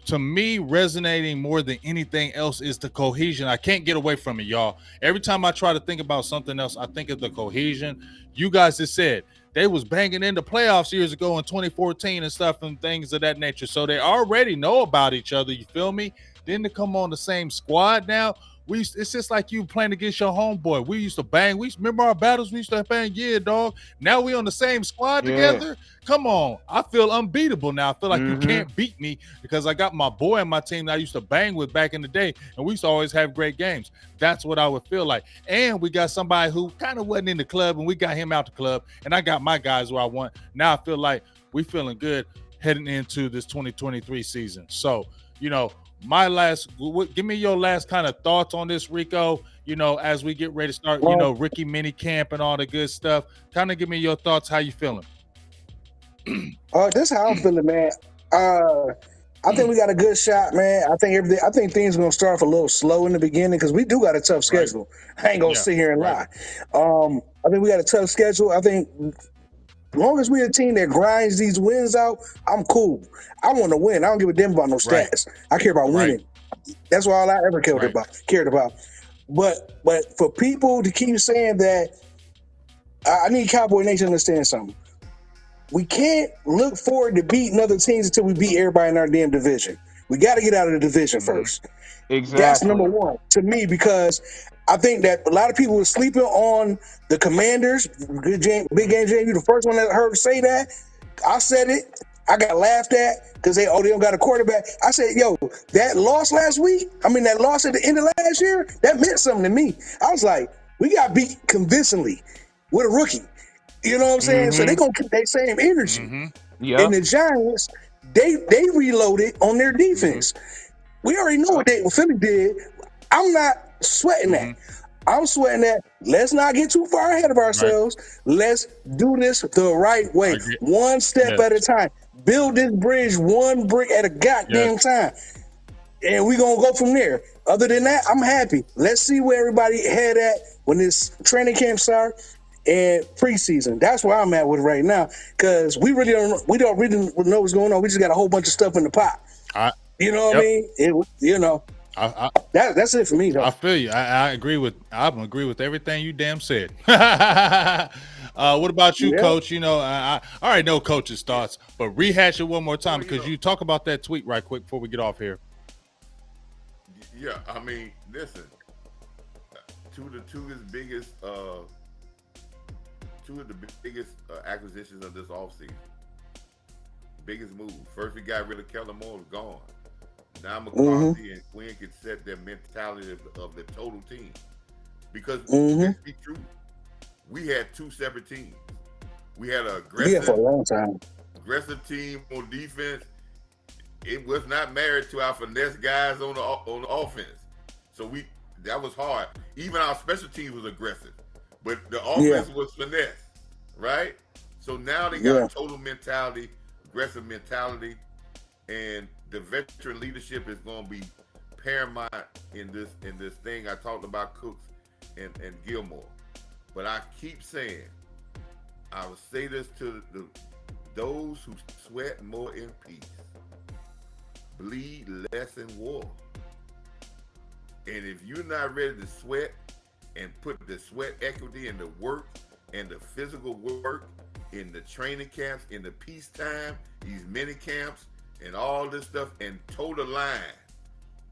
to me, resonating more than anything else is the cohesion. I can't get away from it, y'all. Every time I try to think about something else, I think of the cohesion. You guys just said they was banging in the playoffs years ago in 2014 and stuff and things of that nature. So they already know about each other. You feel me? Then to come on the same squad now, it's just like you playing against your homeboy. We used to bang. We remember our battles. We used to bang. Yeah, dog. Now we on the same squad together. Come on. I feel unbeatable now. I feel like you can't beat me because I got my boy on my team that I used to bang with back in the day, and we used to always have great games. That's what I would feel like. And we got somebody who kind of wasn't in the club, and we got him out the club, and I got my guys where I want. Now I feel like we feeling good heading into this 2023 season. So, you know, give me your last kind of thoughts on this, Rico, you know, as we get ready to start, you know, Ricky mini camp and all the good stuff. Kind of give me your thoughts. How you feeling? That's how I'm feeling, man. I think we got a good shot, man. I think things are gonna start off a little slow in the beginning because we do got a tough schedule. I ain't gonna sit here and lie. I think we got a tough schedule. I think as long as we're a team that grinds these wins out, I'm cool. I want to win. I don't give a damn about no stats. I care about winning. That's all I ever cared about. But for people to keep saying that, I need Cowboy Nation to understand something. We can't look forward to beating other teams until we beat everybody in our damn division. We got to get out of the division first. Exactly. That's number one to me because I think that a lot of people were sleeping on the Commanders. Big Game Jamie, you the first one that I heard say that. I said it. I got laughed at because they don't got a quarterback. I said, yo, that loss last week, that loss at the end of last year, that meant something to me. I was like, we got beat convincingly with a rookie. You know what I'm saying? So they're going to keep that same energy. And the Giants, they reloaded on their defense. We already know what Philly did. I'm not sweating that. I'm sweating that. Let's not get too far ahead of ourselves. Let's do this the right way. One step at a time. Build this bridge one brick at a goddamn time. And we're going to go from there. Other than that, I'm happy. Let's see where everybody head at when this training camp starts and preseason. That's where I'm at with right now because we don't really know what's going on. We just got a whole bunch of stuff in the pot. You know what I mean? That's it for me, though. I feel you. I agree with everything you damn said. What about you, Coach? You know, I already know Coach's thoughts, but rehash it one more time because you talk about that tweet right quick before we get off here. Yeah, listen. Two of the biggest acquisitions of this offseason. Biggest move. First, we got rid of Kellen Moore, was gone. Now McCarthy and Quinn can set their mentality of the total team. Because let's be true, we had two separate teams. We had an aggressive, for a long time. Aggressive team on defense. It was not married to our finesse guys on the offense. So that was hard. Even our special team was aggressive, but the offense was finesse, right? So now they got a total mentality, aggressive mentality, and the veteran leadership is going to be paramount in this thing. I talked about Cooks and Gilmore, but I keep saying, I will say this to those who sweat more in peace, bleed less in war. And if you're not ready to sweat and put the sweat equity in the work and the physical work in the training camps, in the peacetime, these mini camps, and all this stuff, and toe the line.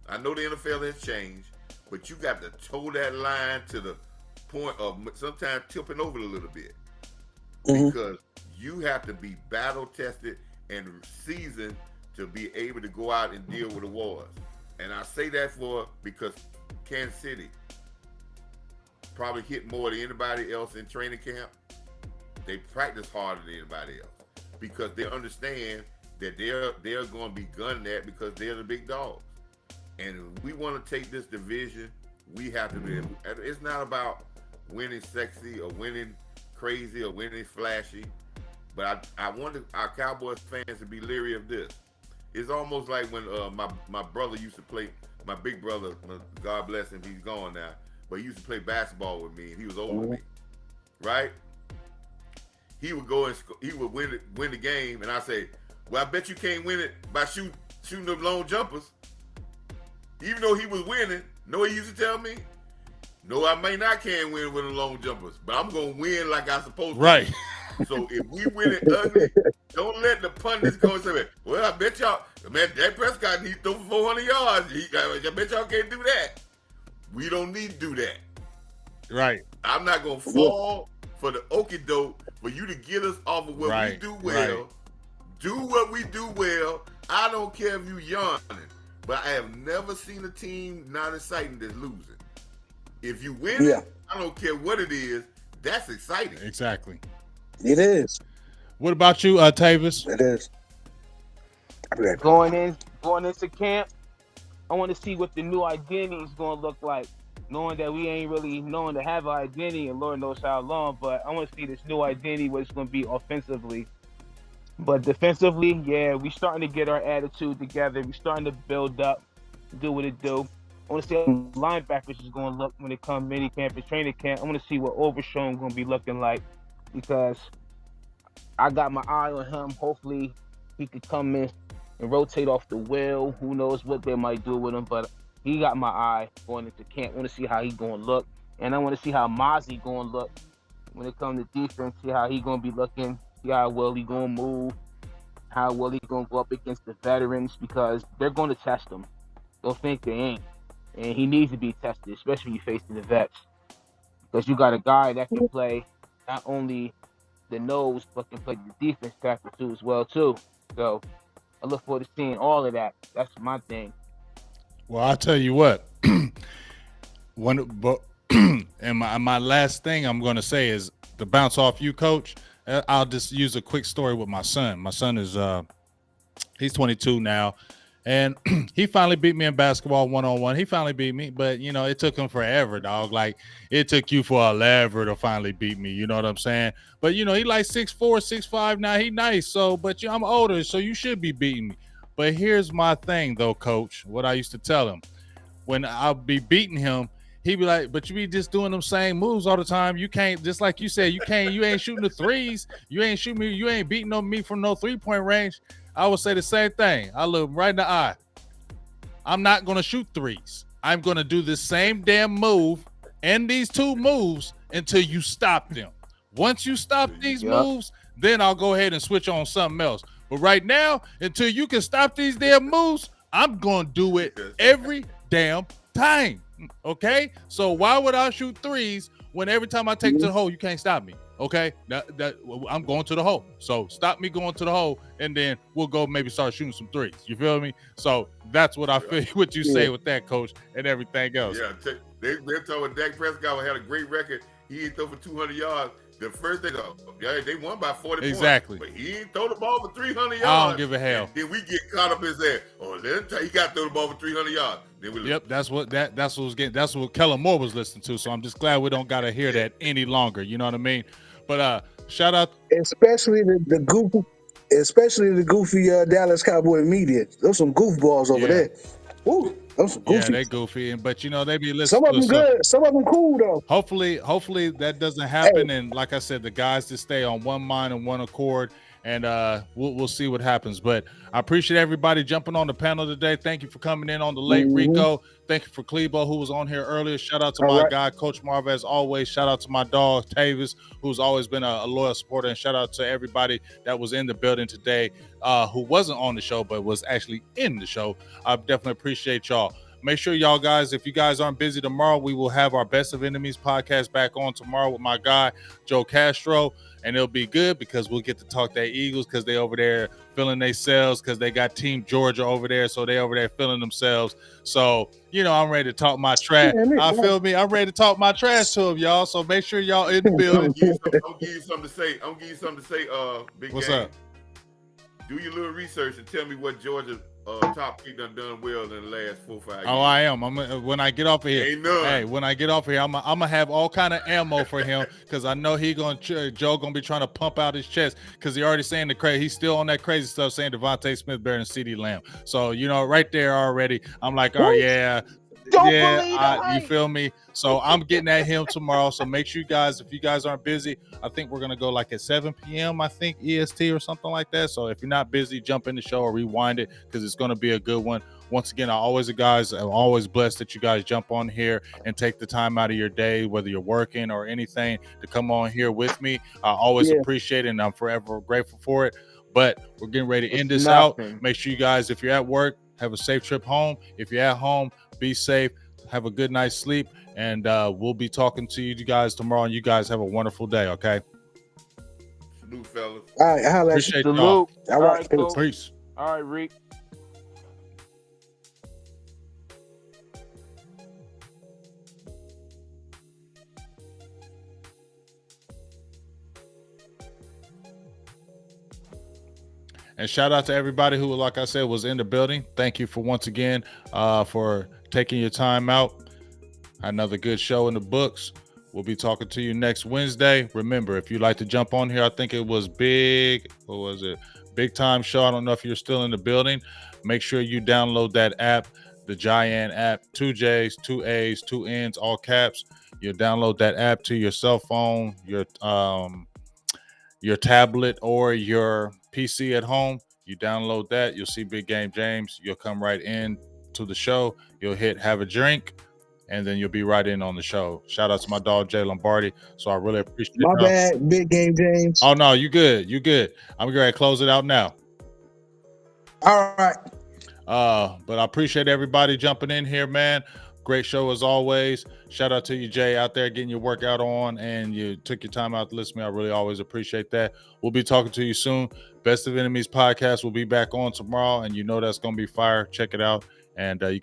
I know the NFL has changed, but you got to toe that line to the point of sometimes tipping over a little bit. Because you have to be battle tested and seasoned to be able to go out and deal with the wars. And I say that because Kansas City probably hit more than anybody else in training camp. They practice harder than anybody else because they understand that they're going to be gunned at because they're the big dogs. And if we want to take this division, we have to be. It's not about winning sexy or winning crazy or winning flashy, but I want our Cowboys fans to be leery of this. It's almost like when my brother used to play, my big brother, God bless him, he's gone now, but he used to play basketball with me, and he was older than me, right? He would go and he would win the game, and I say, well, I bet you can't win it by shooting them long jumpers. Even though he was winning, know what he used to tell me? No, I may not can win with the long jumpers, but I'm going to win like I'm supposed to. Right. So if we win it ugly, don't let the pundits go and say, well, I bet y'all, man, Dak Prescott needs to throw for 400 yards. I bet y'all can't do that. We don't need to do that. Right. I'm not going to fall for the okie doke for you to get us off of what we do well. Right. Do what we do well. I don't care if you yawning. But I have never seen a team not exciting that's losing. If you win it, I don't care what it is, that's exciting. Exactly. It is. What about you, Tavis? It is. Going into camp, I want to see what the new identity is going to look like. Knowing that we ain't really known to have an identity, and Lord knows how long, but I want to see this new identity, what it's going to be offensively. But defensively, yeah, we starting to get our attitude together. We starting to build up, do what it do. I want to see how linebackers is going to look when it comes mini camp and training camp. I want to see what Overshown going to be looking like because I got my eye on him. Hopefully, he could come in and rotate off the wheel. Who knows what they might do with him, but he got my eye going into camp. I want to see how he going to look, and I want to see how Mozzie going to look when it comes to defense. See how he going to be looking. See how well he going to move, how well he going to go up against the veterans because they're going to test him. Don't think they ain't. And he needs to be tested, especially when you're facing the vets. Because you got a guy that can play not only the nose, but can play the defense tackle too as well, too. So I look forward to seeing all of that. That's my thing. Well, I'll tell you what. And my last thing I'm going to say is to bounce off you, Coach. I'll just use a quick story with my son. My son is he's 22 now, and he finally beat me in basketball one-on-one. He finally beat me, but it took him forever, dog. Like it took you forever to finally beat me. You know what I'm saying? But he like 6'4", 6'5" now. He nice. So, but I'm older, so you should be beating me. But here's my thing, though, Coach. What I used to tell him when I'll be beating him. He'd be like, but you be just doing them same moves all the time. You can't, just like you said, you ain't shooting the threes. You ain't shooting me. You ain't beating on me from no 3-point range. I would say the same thing. I look him right in the eye. I'm not going to shoot threes. I'm going to do the same damn move and these two moves until you stop them. Once you stop these moves, then I'll go ahead and switch on something else. But right now, until you can stop these damn moves, I'm going to do it every damn time. Okay, so why would I shoot threes when every time I take it to the hole, you can't stop me? Okay, I'm going to the hole. So stop me going to the hole, and then we'll go maybe start shooting some threes. You feel me? So that's what I feel. What you say with that, Coach, and everything else. Yeah, they're talking Dak Prescott had a great record. He ain't throw for 200 yards. The first thing, they won by 40 points. Exactly. But he ain't throw the ball for 300 yards. I don't give a hell. Then we get caught up in saying, he got to throw the ball for 300 yards. Yep, that's what Kellen Moore was listening to. So I'm just glad we don't got to hear that any longer. You know what I mean? But shout out, especially the goofy Dallas Cowboy media. Those some goofballs over there. Ooh, those some goofy. Yeah, they goofy, but they be listening. Some of them good, some of them cool though. Hopefully that doesn't happen. Hey. And like I said, the guys just stay on one mind and one accord. And we'll see what happens. But I appreciate everybody jumping on the panel today. Thank you for coming in on the late Rico. Thank you for Clebo, who was on here earlier. Shout out to my guy, Coach Marv, as always. Shout out to my dog, Tavis, who's always been a loyal supporter. And shout out to everybody that was in the building today who wasn't on the show but was actually in the show. I definitely appreciate y'all. make sure y'all guys, if you guys aren't busy tomorrow, we will have our Best of Enemies podcast back on tomorrow with my guy, Joe Castro. And it'll be good because we'll get to talk that Eagles because they over there feeling themselves because they got Team Georgia over there. So they over there feeling themselves. So, I'm ready to talk my trash. Feel me? I'm ready to talk my trash to them, y'all. So make sure y'all in the building. I'll give you something to say. Big What's Game. up? Do your little research and tell me what Georgia top pick done well in the last 4 or 5 years. Oh, I am. When I get off of here, ain't none. Hey, when I get off of here, I'm gonna have all kind of ammo for him because I know Joe gonna be trying to pump out his chest because he already saying the crazy. He's still on that crazy stuff saying Devontae Smith better than CeeDee Lamb. So right there already, I'm like, oh yeah. You feel me? So I'm getting at him tomorrow. So make sure you guys, if you guys aren't busy, I think we're gonna go like at 7 p.m. I think EST or something like that. So if you're not busy, jump in the show or rewind it because it's gonna be a good one. Once again, I'm always blessed that you guys jump on here and take the time out of your day, whether you're working or anything, to come on here with me. I always appreciate it, and I'm forever grateful for it. But we're getting ready to end this out. Make sure you guys, if you're at work, have a safe trip home. If you're at home, be safe. Have a good night's sleep, and we'll be talking to you guys tomorrow. And you guys have a wonderful day. Okay. Salute, fellas. All right, appreciate y'all. All right, cool. Peace. All right, Rick. And shout out to everybody who, like I said, was in the building. Thank you for once again for taking your time out. Another good show in the books. We'll be talking to you next Wednesday. Remember, if you'd like to jump on here, I think it was Big Time Show. I don't know if you're still in the building. Make sure you download that app, the Giant app, 2 J's, 2 A's, 2 N's, all caps. You download that app to your cell phone, your tablet, or your PC at home. You download that. You'll see Big Game James. You'll come right in to the show. You'll hit have a drink, and then you'll be right in on the show. Shout out to my dog, Jay Lombardi. So I really appreciate it. My bad, Big Game James. Oh, no, you good. You good. I'm going to close it out now. All right. But I appreciate everybody jumping in here, man. Great show as always. Shout out to you, Jay, out there getting your workout on, and you took your time out to listen to me. I really always appreciate that. We'll be talking to you soon. Best of Enemies podcast will be back on tomorrow, and that's going to be fire. Check it out. And you